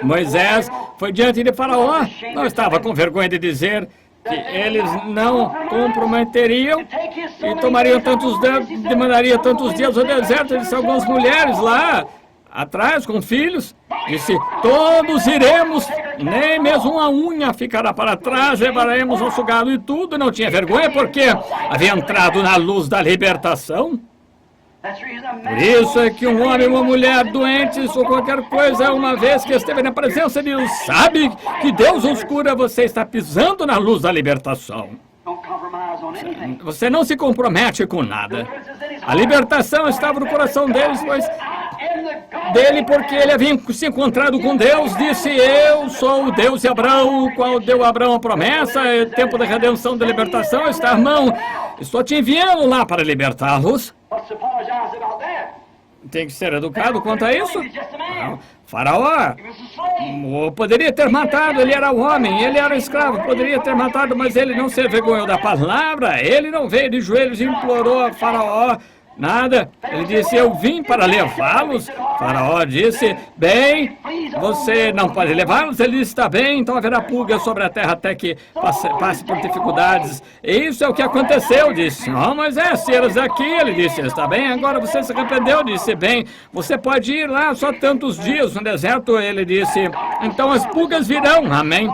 Moisés foi diante de Faraó. Não estava com vergonha de dizer que eles não comprometeriam e demandaria tantos dias ao deserto. Disse algumas mulheres lá atrás com filhos. Disse, todos iremos, nem mesmo uma unha ficará para trás, levaremos nosso gado e tudo. Não tinha vergonha porque havia entrado na luz da libertação. Por isso é que um homem ou uma mulher doentes ou qualquer coisa, uma vez que esteve na presença de Deus, sabe que Deus os cura, você está pisando na luz da libertação. Você não se compromete com nada. A libertação estava no coração deles, dele porque ele havia se encontrado com Deus, disse, eu sou o Deus de Abraão, o qual deu a Abraão a promessa, é tempo da redenção, da libertação, está, irmão, estou te enviando lá para libertá-los. Tem que ser educado quanto a isso? Não. Faraó poderia ter matado, ele era um homem, ele era um escravo, poderia ter matado, mas ele não se envergonhou da palavra, ele não veio de joelhos e implorou a Faraó nada. Ele disse, eu vim para levá-los. Faraó disse, bem, você não pode levá-los. Ele disse, está bem, então haverá pulga sobre a terra até que passe por dificuldades. E isso é o que aconteceu, disse. Oh, Moisés, tiras aqui. Ele disse, está bem, agora você se arrependeu. Disse, bem, você pode ir lá só tantos dias no deserto. Ele disse, então as pulgas virão, amém.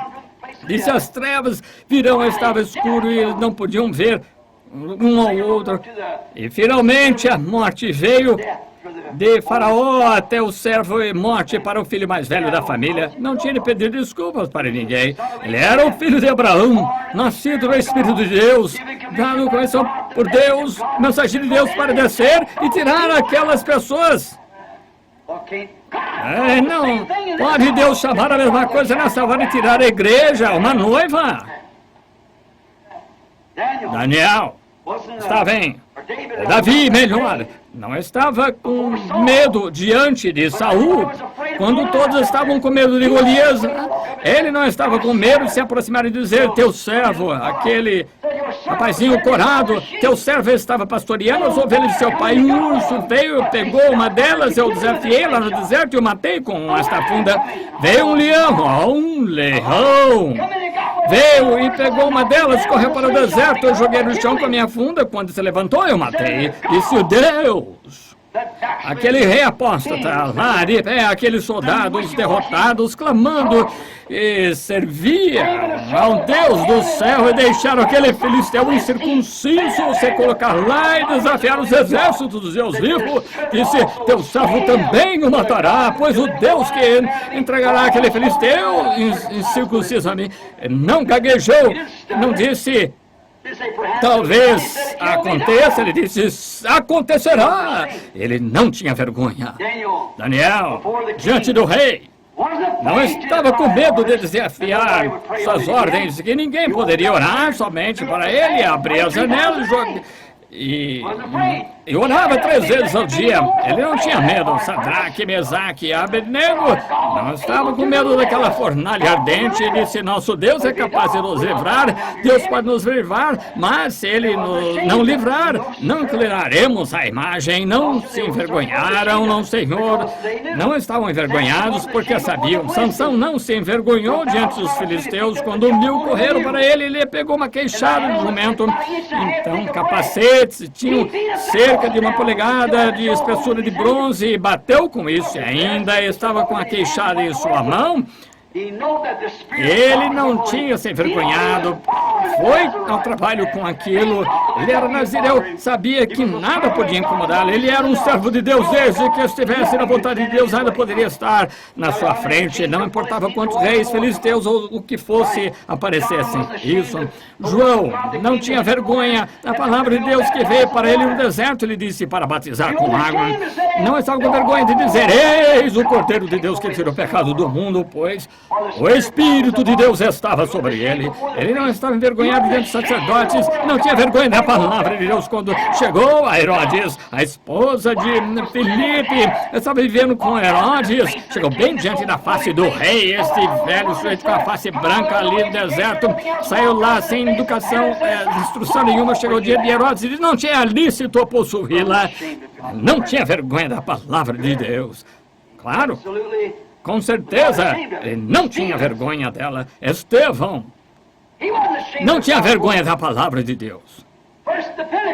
Disse, as trevas virão, estava escuro e eles não podiam ver um ao outro. E finalmente a morte veio de Faraó até o servo e morte para o filho mais velho da família. Não tinha de pedir desculpas para ninguém. Ele era o filho de Abraão, nascido no Espírito de Deus, dado coração por Deus, mensageiro de Deus para descer e tirar aquelas pessoas. Não pode Deus chamar a mesma coisa nessa hora e tirar a igreja, uma noiva. Daniel estava Davi, melhor, não estava com medo diante de Saul, Quando todos estavam com medo de Golias, ele não estava com medo de se aproximar e dizer: teu servo, aquele rapazinho corado, teu servo estava pastoreando as ovelhas de seu pai. Um urso veio, pegou uma delas, eu desafiei lá no deserto e o matei com esta funda. Veio um leão, veio e pegou uma delas, correu para o deserto, eu joguei no chão com a minha funda, quando se levantou eu matei. Disse o Deus, aquele rei apóstata lá de pé, aqueles soldados derrotados, clamando e serviam ao Deus do céu e deixaram aquele filisteu incircunciso se colocar lá e desafiar os exércitos dos Deus vivos. Disse: teu servo também o matará, pois o Deus que entregará aquele filisteu incircunciso a mim. Não gaguejou, não disse: talvez aconteça, ele disse: acontecerá. Ele não tinha vergonha. Daniel, diante do rei, não estava com medo de desafiar suas ordens, que ninguém poderia orar somente para ele, abrir as janelas e orava 3 vezes ao dia. Ele não tinha medo. Sadraque, Mesaque e Abednego não estavam com medo daquela fornalha ardente. Ele disse: nosso Deus é capaz de nos livrar, Deus pode nos livrar, mas se ele não livrar, não inclinaremos a imagem. Não se envergonharam, não, Senhor. Não estavam envergonhados porque sabiam. Sansão não se envergonhou diante dos filisteus. Quando 1000 correram para ele, ele pegou uma queixada no jumento. Então, capacetes tinham cerca de 1 polegada de espessura de bronze e bateu com isso. E ainda estava com a queixada em sua mão. Ele não tinha se envergonhado, foi ao trabalho com aquilo. Ele era nazireu, sabia que nada podia incomodá-lo. Ele era um servo de Deus, desde que estivesse na vontade de Deus, ainda poderia estar na sua frente. Não importava quantos reis, filisteus ou o que fosse aparecessem. Isso. João não tinha vergonha da palavra de Deus que veio para ele no deserto. Ele disse para batizar com água. Não estava com vergonha de dizer: eis o Cordeiro de Deus que tirou o pecado do mundo, pois o Espírito de Deus estava sobre ele. Ele não estava envergonhado diante dos sacerdotes, não tinha vergonha da palavra de Deus. Quando chegou a Herodes, a esposa de Filipe, estava vivendo com Herodes, chegou bem diante da face do rei, este velho sujeito com a face branca ali no deserto, saiu lá sem educação, instrução nenhuma. Chegou o dia de Herodes e disse: não tinha lícito possuí-la, não tinha vergonha da palavra de Deus. Claro. Com certeza, ele não tinha vergonha dela. Estevão não tinha vergonha da palavra de Deus.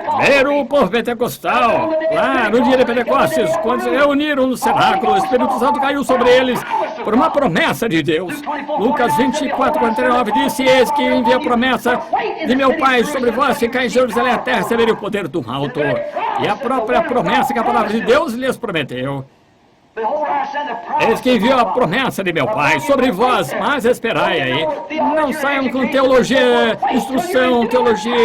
Primeiro o povo pentecostal, lá no dia de Pentecostes, quando se reuniram no cenáculo, o Espírito Santo caiu sobre eles por uma promessa de Deus. Lucas 24:49 disse: eis que envia a promessa de meu Pai sobre vós, ficar em Jerusalém até receber o poder do alto. E a própria promessa que a palavra de Deus lhes prometeu. Eis que enviou a promessa de meu Pai sobre vós, mas esperai aí. Não saiam com teologia,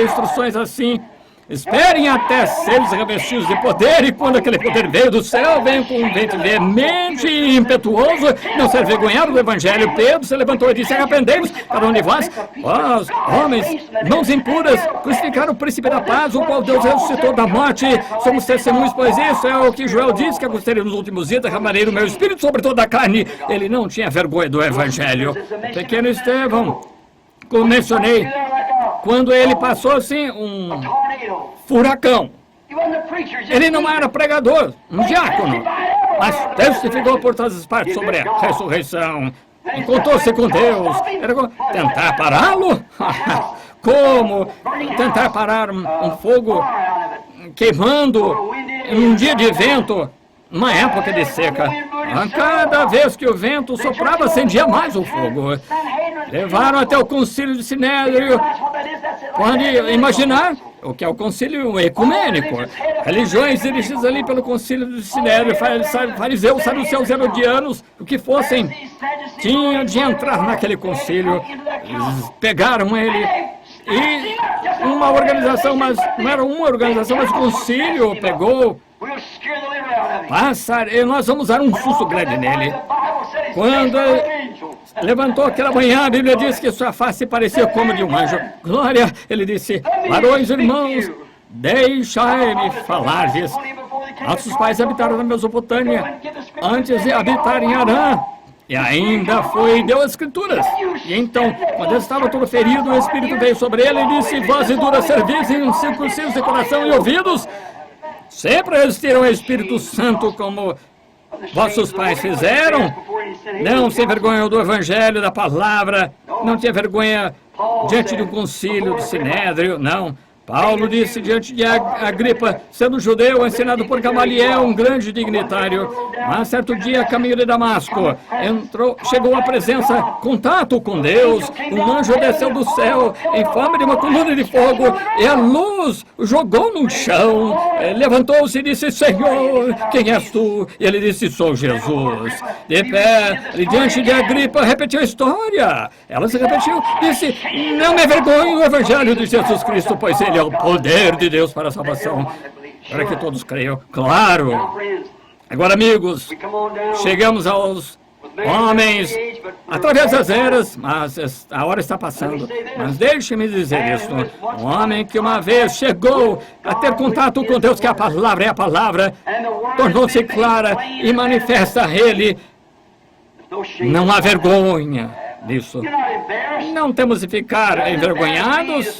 instruções assim. Esperem até seres revestidos de poder, e quando aquele poder veio do céu, veio com um vento veemente e impetuoso, não se envergonharam do Evangelho. Pedro se levantou e disse: arrependei-vos, cada um de vós, homens, mãos impuras, crucificaram o príncipe da paz, o qual Deus ressuscitou da morte. Somos testemunhos, pois isso é o que Joel disse, que acontecerei nos últimos dias, derramarei o meu espírito sobre toda a carne. Ele não tinha vergonha do Evangelho. O pequeno Estevão, como mencionei, quando ele passou assim, um furacão. Ele não era pregador, um diácono, mas testificou por todas as partes sobre a ressurreição. Encontrou-se com Deus. Era tentar pará-lo? Como tentar parar um fogo queimando em um dia de vento, numa época de seca? Cada vez que o vento soprava, acendia mais o fogo. Levaram até o concílio de Sinédrio. Pode imaginar o que é o concílio ecumênico. Religiões dirigidas ali pelo concílio de Sinédrio, fariseus, saduceus, herodianos, o que fossem, tinham de entrar naquele concílio. Eles pegaram ele e uma organização, mas não era uma organização, mas o concílio pegou. Nós vamos dar um susto grande nele. Quando levantou aquela manhã, a Bíblia diz que sua face parecia como de um anjo. Glória! Ele disse: varões, irmãos, Deixai-me falar-lhes. Nossos pais habitaram na Mesopotâmia, antes de habitar em Harã. E ainda deu as escrituras. E então, quando ele estava todo ferido, o Espírito veio sobre ele e disse: vós e duras servis e incircuncisos de coração e ouvidos, sempre resistiram ao Espírito Santo como vossos pais fizeram. Não se envergonham do Evangelho, da palavra, não tinha vergonha diante de um concílio, do Sinédrio, não. Paulo disse diante de Agripa, sendo judeu, ensinado por Gamaliel, um grande dignitário, mas certo dia, a caminho de Damasco, chegou à presença, contato com Deus, um anjo desceu do céu, em forma de uma coluna de fogo, e a luz jogou no chão, levantou-se e disse: Senhor, quem és tu? E ele disse: sou Jesus. De pé, diante de Agripa, repetiu a história. Ela se repetiu, disse: não me envergonhe o Evangelho de Jesus Cristo, pois ele é o poder de Deus para a salvação, para que todos creiam. Claro. Agora, amigos, chegamos aos homens através das eras, mas a hora está passando. Mas deixe-me dizer isso. Um homem que uma vez chegou a ter contato com Deus, que a palavra é a palavra, tornou-se clara e manifesta a ele. Não há vergonha nisso. Não temos de ficar envergonhados.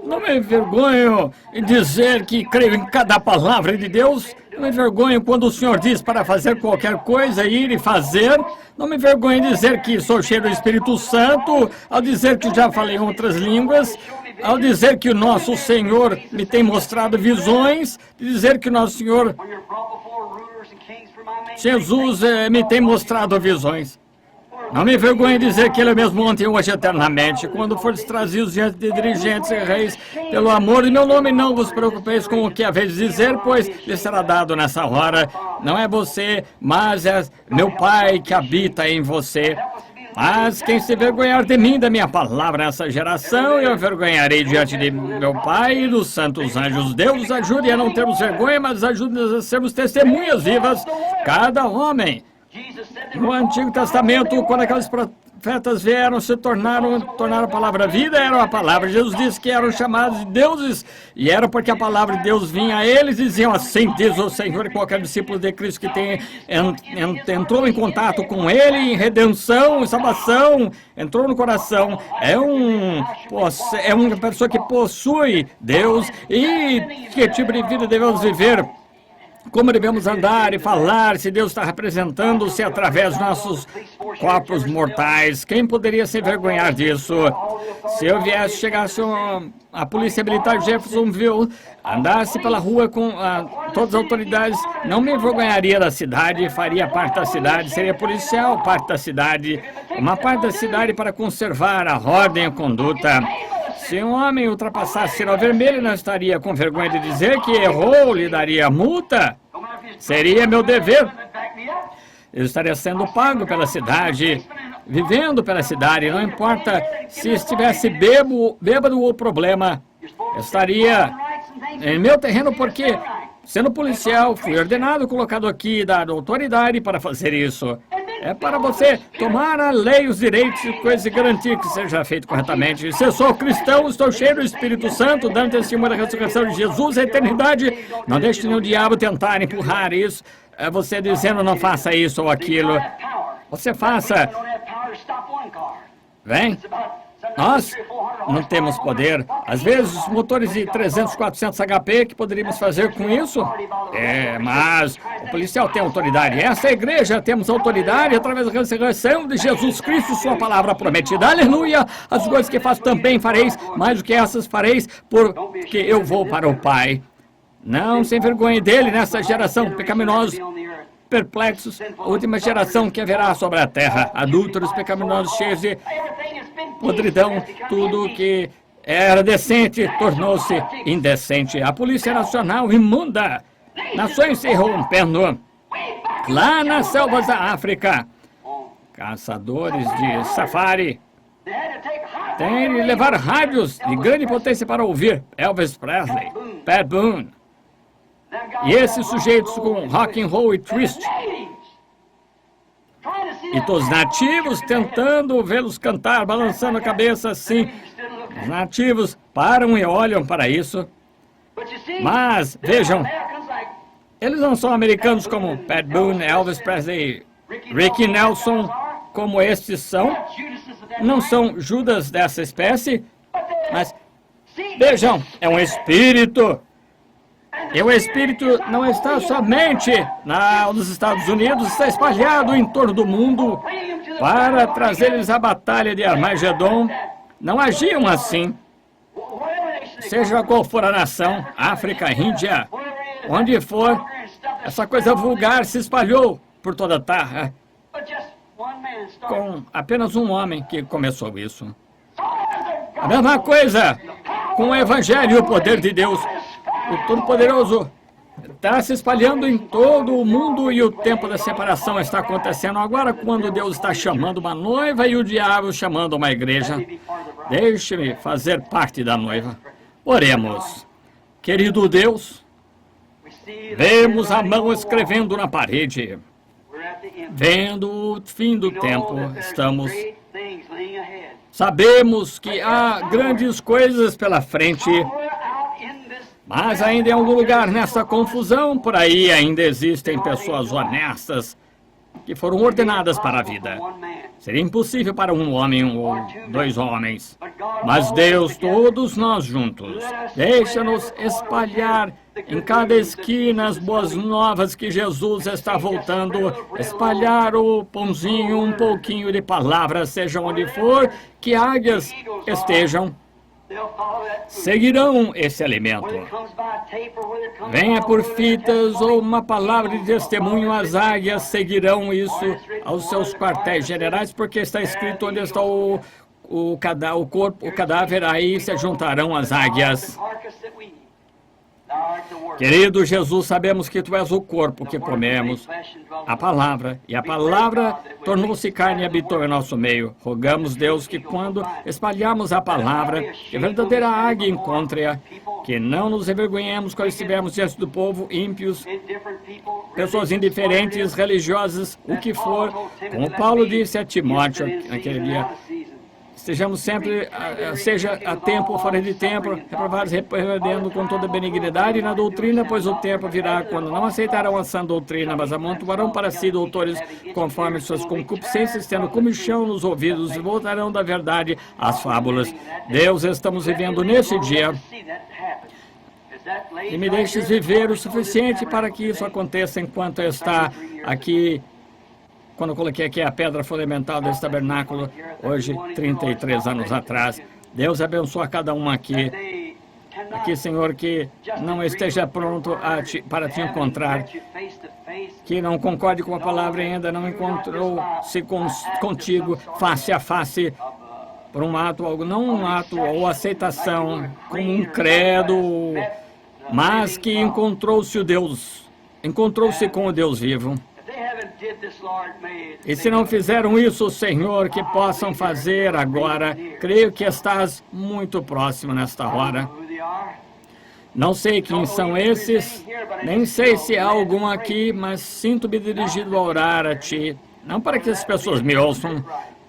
Não me envergonho em dizer que creio em cada palavra de Deus. Não me envergonho quando o Senhor diz para fazer qualquer coisa, ir e fazer. Não me envergonho em dizer que sou cheio do Espírito Santo, ao dizer que já falei em outras línguas, ao dizer que o nosso Senhor me tem mostrado visões, dizer que o nosso Senhor Jesus me tem mostrado visões. Não me envergonhe em dizer que Ele é mesmo ontem e hoje eternamente. Quando fordes trazidos diante de dirigentes e reis, pelo amor de meu nome, não vos preocupeis com o que haveis de dizer, pois lhe será dado nessa hora. Não é você, mas é meu Pai que habita em você. Mas quem se envergonhar de mim, da minha palavra nessa geração, eu envergonharei diante de meu Pai e dos santos anjos. Deus nos ajude a não termos vergonha, mas ajude-nos a sermos testemunhas vivas, cada homem. No Antigo Testamento, quando aqueles profetas vieram, tornaram a palavra vida, era a palavra. Jesus disse que eram chamados de deuses, e era porque a palavra de Deus vinha a eles e diziam: assim diz o Senhor. E qualquer discípulo de Cristo que entrou em contato com Ele, em redenção, em salvação, entrou no coração, é uma pessoa que possui Deus. E que tipo de vida devemos viver? Como devemos andar e falar se Deus está representando-se através dos nossos corpos mortais? Quem poderia se envergonhar disso? Se eu chegasse a polícia militar de Jeffersonville, andasse pela rua com todas as autoridades, não me envergonharia da cidade, faria parte da cidade, seria policial, parte da cidade, uma parte da cidade para conservar a ordem e a conduta. Se um homem ultrapassasse sinal vermelho, não estaria com vergonha de dizer que errou, lhe daria multa. Seria meu dever. Eu estaria sendo pago pela cidade, vivendo pela cidade. Não importa se estivesse bêbado ou problema. Eu estaria em meu terreno porque, sendo policial, fui ordenado, colocado aqui, dado autoridade para fazer isso. É para você tomar a lei, os direitos e coisas e garantir que seja feito corretamente. Se eu sou cristão, estou cheio do Espírito Santo, dando testemunho da ressurreição de Jesus, a eternidade. Não deixe nenhum diabo tentar empurrar isso. É você dizendo: não faça isso ou aquilo. Você faça. Vem. Nós não temos poder. Às vezes, os motores de 300, 400 HP que poderíamos fazer com isso. Mas o policial tem autoridade. Essa igreja temos autoridade através da ressurreição de Jesus Cristo, sua palavra prometida. Aleluia! As coisas que faço também fareis, mais do que essas fareis, porque eu vou para o Pai. Não se envergonhe dele nessa geração pecaminosa. Perplexos, a última geração que haverá sobre a terra, adúlteros, pecaminosos, cheios de podridão, tudo que era decente tornou-se indecente. A Polícia Nacional imunda, nações se rompendo. Lá nas selvas da África, caçadores de safari têm de levar rádios de grande potência para ouvir Elvis Presley, Pat Boone. E esses sujeitos com rock and roll e twist. E todos os nativos tentando vê-los cantar, balançando a cabeça assim. Os nativos param e olham para isso. Mas, vejam, eles não são americanos como Pat Boone, Elvis Presley, Ricky Nelson, como estes são. Não são Judas dessa espécie, mas, vejam, é um espírito. E o espírito não está somente nos Estados Unidos, está espalhado em torno do mundo para trazer-lhes a batalha de Armagedon. Não agiam assim. Seja qual for a nação, África, Índia, onde for, essa coisa vulgar se espalhou por toda a terra, com apenas um homem que começou isso. A mesma coisa com o Evangelho e o poder de Deus. O Todo-Poderoso está se espalhando em todo o mundo e o tempo da separação está acontecendo agora, quando Deus está chamando uma noiva e o diabo chamando uma igreja. Deixe-me fazer parte da noiva. Oremos. Querido Deus, vemos a mão escrevendo na parede. Vendo o fim do tempo, sabemos que há grandes coisas pela frente, mas ainda em algum lugar nessa confusão, por aí ainda existem pessoas honestas que foram ordenadas para a vida. Seria impossível para um homem ou dois homens, mas Deus, todos nós juntos, deixa-nos espalhar em cada esquina as boas novas que Jesus está voltando, espalhar o pãozinho, um pouquinho de palavras, seja onde for, que águias estejam, seguirão esse alimento. Venha por fitas ou uma palavra de testemunho, as águias seguirão isso aos seus quartéis generais, porque está escrito onde está o cadáver, aí se juntarão as águias. Querido Jesus, sabemos que Tu és o corpo que comemos, a palavra, e a palavra tornou-se carne e habitou em nosso meio. Rogamos, Deus, que quando espalharmos a palavra, que a verdadeira águia encontre-a, que não nos envergonhemos quando estivermos diante do povo, ímpios, pessoas indiferentes, religiosas, o que for, como Paulo disse a Timóteo naquele dia. Estejamos sempre, seja a tempo ou fora de tempo, reprovados, repreendendo com toda benignidade na doutrina, pois o tempo virá quando não aceitarão a sã doutrina, mas amontoarão para si doutores conforme suas concupiscências, tendo comichão nos ouvidos, e voltarão da verdade às fábulas. Deus, estamos vivendo nesse dia, e me deixes viver o suficiente para que isso aconteça enquanto está aqui. Quando eu coloquei aqui a pedra fundamental desse tabernáculo, hoje, 33 anos atrás. Deus abençoa cada um aqui. Aqui, Senhor, que não esteja pronto para te encontrar. Que não concorde com a palavra e ainda não encontrou-se contigo face a face por um ato, não um ato ou aceitação, como um credo, mas que encontrou-se com o Deus vivo. E se não fizeram isso, Senhor, que possam fazer agora. Creio que estás muito próximo nesta hora. Não sei quem são esses, nem sei se há algum aqui, mas sinto-me dirigido a orar a Ti. Não para que as pessoas me ouçam,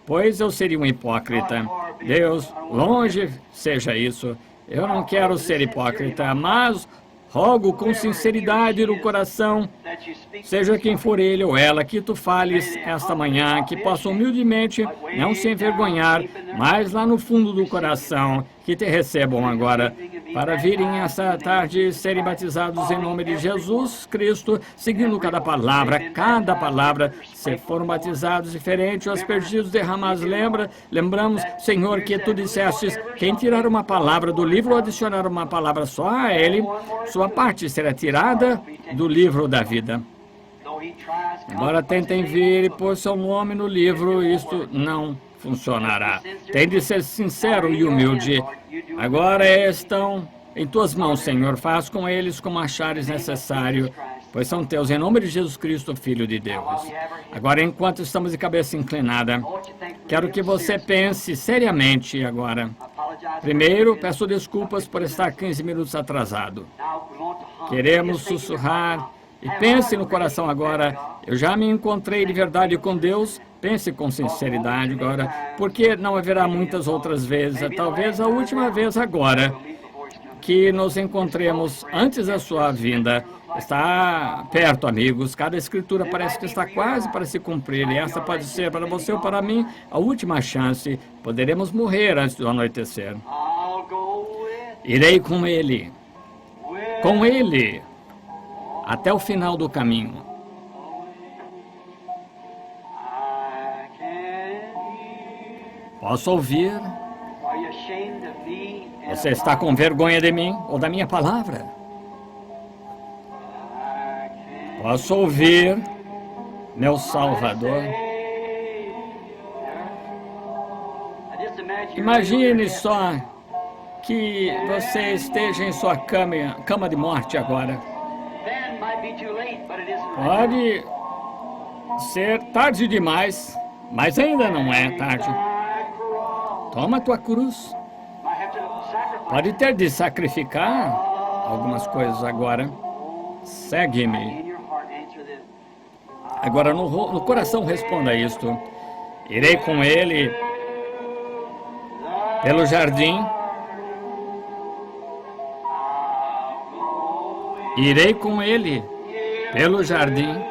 pois eu seria um hipócrita. Deus, longe seja isso. Eu não quero ser hipócrita, mas rogo com sinceridade no coração, seja quem for ele ou ela, que Tu fales esta manhã, que possa humildemente não se envergonhar, mas lá no fundo do coração, que Te recebam agora, para virem essa tarde e serem batizados em nome de Jesus Cristo, seguindo cada palavra, se foram batizados diferente, os perdidos derramados, lembramos, Senhor, que Tu dissestes, quem tirar uma palavra do livro ou adicionar uma palavra só a ele, sua parte será tirada do livro da vida. Embora tentem vir e pôr seu nome no livro, isto não funcionará. Tem de ser sincero e humilde. Agora estão em Tuas mãos, Senhor. Faz com eles como achares necessário, pois são Teus, em nome de Jesus Cristo, Filho de Deus. Agora, enquanto estamos de cabeça inclinada, quero que você pense seriamente agora. Primeiro, peço desculpas por estar 15 minutos atrasado. Queremos sussurrar. E pense no coração agora, eu já me encontrei de verdade com Deus. Pense com sinceridade agora, porque não haverá muitas outras vezes, talvez a última vez agora, que nos encontremos antes da sua vinda. Está perto, amigos. Cada escritura parece que está quase para se cumprir. E essa pode ser para você ou para mim a última chance. Poderemos morrer antes do anoitecer. Irei com ele, até o final do caminho. Posso ouvir? Você está com vergonha de mim ou da minha palavra? Posso ouvir, meu Salvador? Imagine só que você esteja em sua cama de morte agora. Pode ser tarde demais, mas ainda não é tarde. Toma a tua cruz. Pode ter de sacrificar algumas coisas agora. Segue-me. Agora no coração responda isto. Irei com ele pelo jardim. Irei com ele pelo jardim.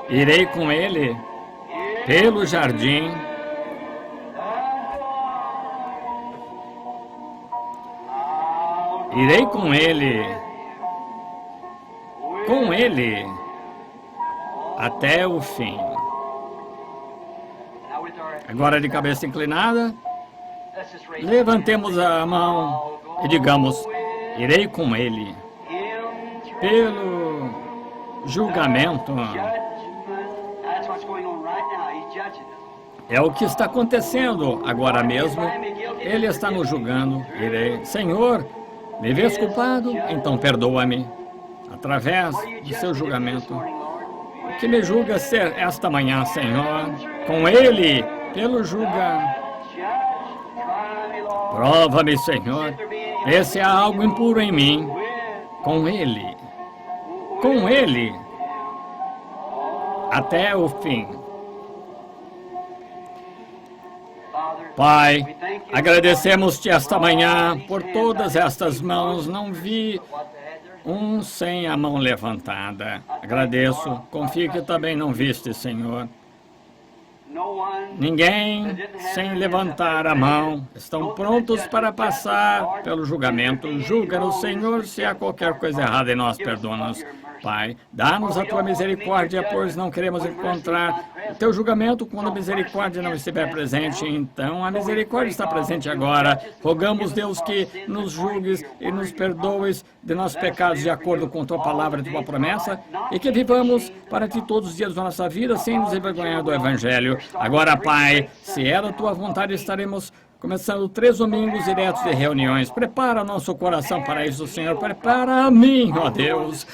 Irei com ele pelo jardim. Irei com ele até o fim. Agora, de cabeça inclinada, levantemos a mão e digamos: irei com ele pelo julgamento. É o que está acontecendo agora mesmo. Ele está nos julgando. Irei. Senhor, me vês culpado? Então perdoa-me através do seu julgamento. O que me julga ser esta manhã, Senhor? Com ele, pelo julgamento. Prova-me, Senhor, vê se há algo impuro em mim. Com ele, até o fim. Pai, agradecemos-te esta manhã por todas estas mãos. Não vi um sem a mão levantada. Agradeço. Confio que também não viste, Senhor. Ninguém sem levantar a mão. Estão prontos para passar pelo julgamento. Julga-nos, Senhor, se há qualquer coisa errada em nós, perdoa-nos. Pai, dá-nos a tua misericórdia, pois não queremos encontrar o teu julgamento quando a misericórdia não estiver presente. Então, a misericórdia está presente agora. Rogamos, Deus, que nos julgues e nos perdoes de nossos pecados de acordo com tua palavra e tua promessa, e que vivamos para ti todos os dias da nossa vida sem nos envergonhar do Evangelho. Agora, Pai, se é da tua vontade, estaremos começando 3 domingos diretos de reuniões. Prepara nosso coração para isso, Senhor. Prepara a mim, ó Deus.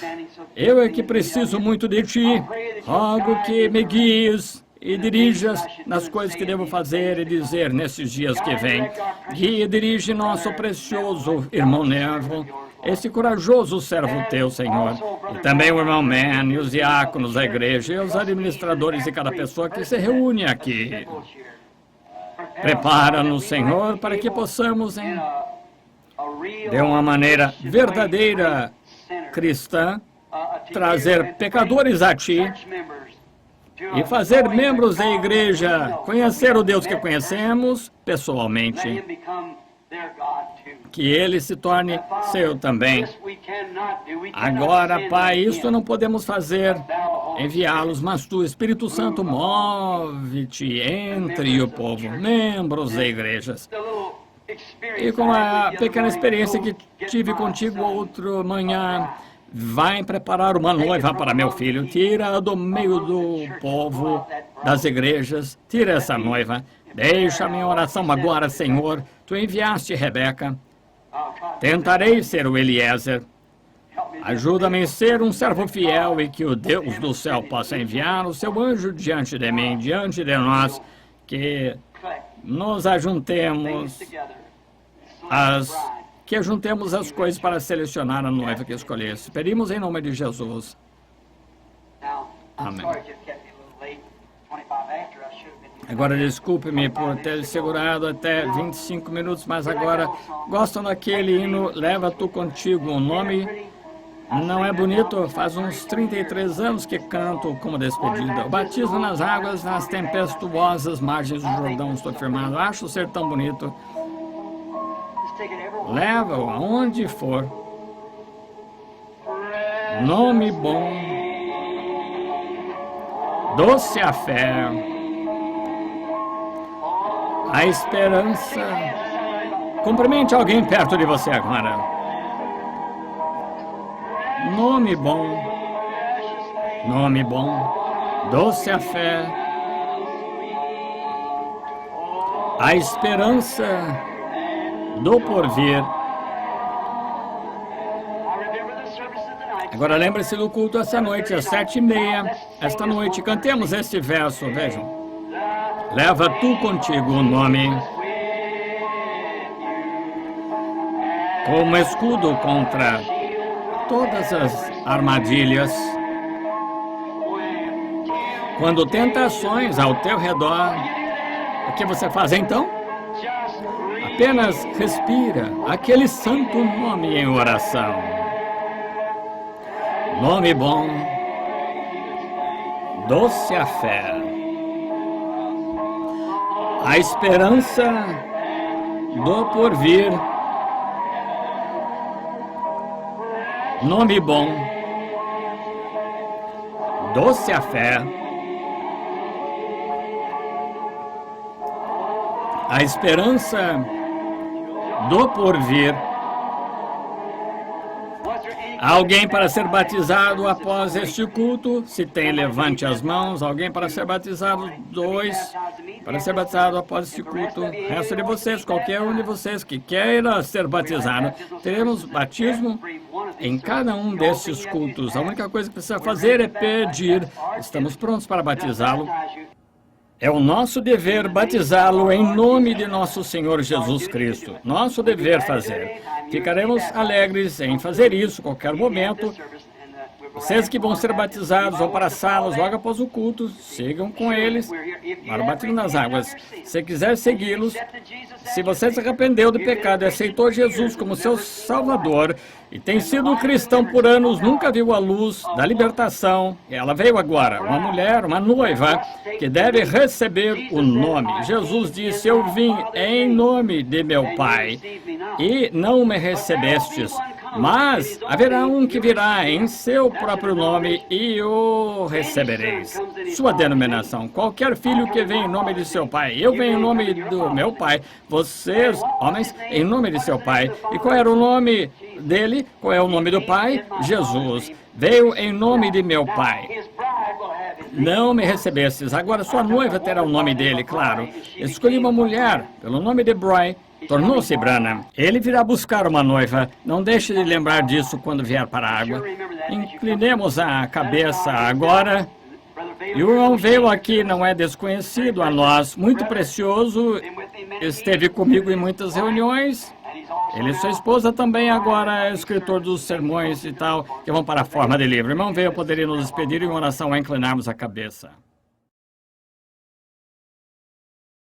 Eu é que preciso muito de Ti. Rogo que me guies e dirijas nas coisas que devo fazer e dizer nesses dias que vêm. Guia e dirige nosso precioso irmão Neville, esse corajoso servo Teu, Senhor. E também o irmão Man e os diáconos da igreja e os administradores de cada pessoa que se reúne aqui. Prepara-nos, Senhor, para que possamos, de uma maneira verdadeira cristã, trazer pecadores a Ti e fazer membros da igreja conhecer o Deus que conhecemos pessoalmente. Que Ele se torne seu também. Agora, Pai, isso não podemos fazer, enviá-los, mas Tu, Espírito Santo, move-te entre o povo, membros da igrejas. E com a pequena experiência que tive contigo outra manhã, vai preparar uma noiva para meu filho. Tira do meio do povo, das igrejas, tira essa noiva. Deixa a minha oração agora, Senhor. Tu enviaste Rebeca. Tentarei ser o Eliezer. Ajuda-me a ser um servo fiel e que o Deus do céu possa enviar o seu anjo diante de mim, diante de nós, que nos ajuntemos as coisas para selecionar a noiva que escolhesse. Pedimos em nome de Jesus. Amém. Agora, desculpe-me por ter segurado até 25 minutos, mas agora gostam daquele hino Leva Tu Contigo. O nome não é bonito? Faz uns 33 anos que canto como despedida. O batismo nas águas, nas tempestuosas margens do Jordão, estou firmado. Acho ser tão bonito. Leva-o aonde for. Nome bom, doce a fé, a esperança. Cumprimente alguém perto de você agora. Nome bom, doce a fé, a esperança do porvir. Agora lembre-se do culto essa noite, às 7h30. Esta noite, cantemos este verso, vejam. Leva tu contigo o nome, como escudo contra todas as armadilhas. Quando tentações ao teu redor, o que você faz então? Apenas respira aquele santo nome em oração. Nome bom, doce a fé, a esperança do porvir. Nome bom, doce a fé, a esperança do porvir. Alguém para ser batizado após este culto? Se tem, levante as mãos. Alguém para ser batizado? 2. Para ser batizado após este culto. Resto de vocês, qualquer um de vocês que queira ser batizado. Teremos batismo em cada um destes cultos. A única coisa que precisa fazer é pedir. Estamos prontos para batizá-lo. É o nosso dever batizá-lo em nome de nosso Senhor Jesus Cristo. Nosso dever fazer. Ficaremos alegres em fazer isso a qualquer momento. Vocês que vão ser batizados vão para as salas logo após o culto. Sigam com eles para o batismo nas águas. Se quiser segui-los, se você se arrependeu do pecado e aceitou Jesus como seu Salvador e tem sido cristão por anos, nunca viu a luz da libertação, ela veio agora, uma mulher, uma noiva, que deve receber o nome. Jesus disse, eu vim em nome de meu Pai e não me recebestes. Mas haverá um que virá em seu próprio nome e o recebereis. Sua denominação, qualquer filho que vem em nome de seu pai, eu venho em nome do meu pai, vocês, homens, em nome de seu pai. E qual era o nome dele? Qual é o nome do pai? Jesus. Veio em nome de meu pai. Não me recebestes. Agora sua noiva terá o nome dele, claro. Escolhi uma mulher pelo nome de Bry. Tornou-se Branham. Ele virá buscar uma noiva. Não deixe de lembrar disso quando vier para a água. Inclinemos a cabeça agora. E o irmão veio aqui, não é desconhecido a nós. Muito precioso. Esteve comigo em muitas reuniões. Ele e sua esposa também agora é escritor dos sermões e tal, que vão para a forma de livro. Irmão veio, poderia nos despedir em oração a inclinarmos a cabeça.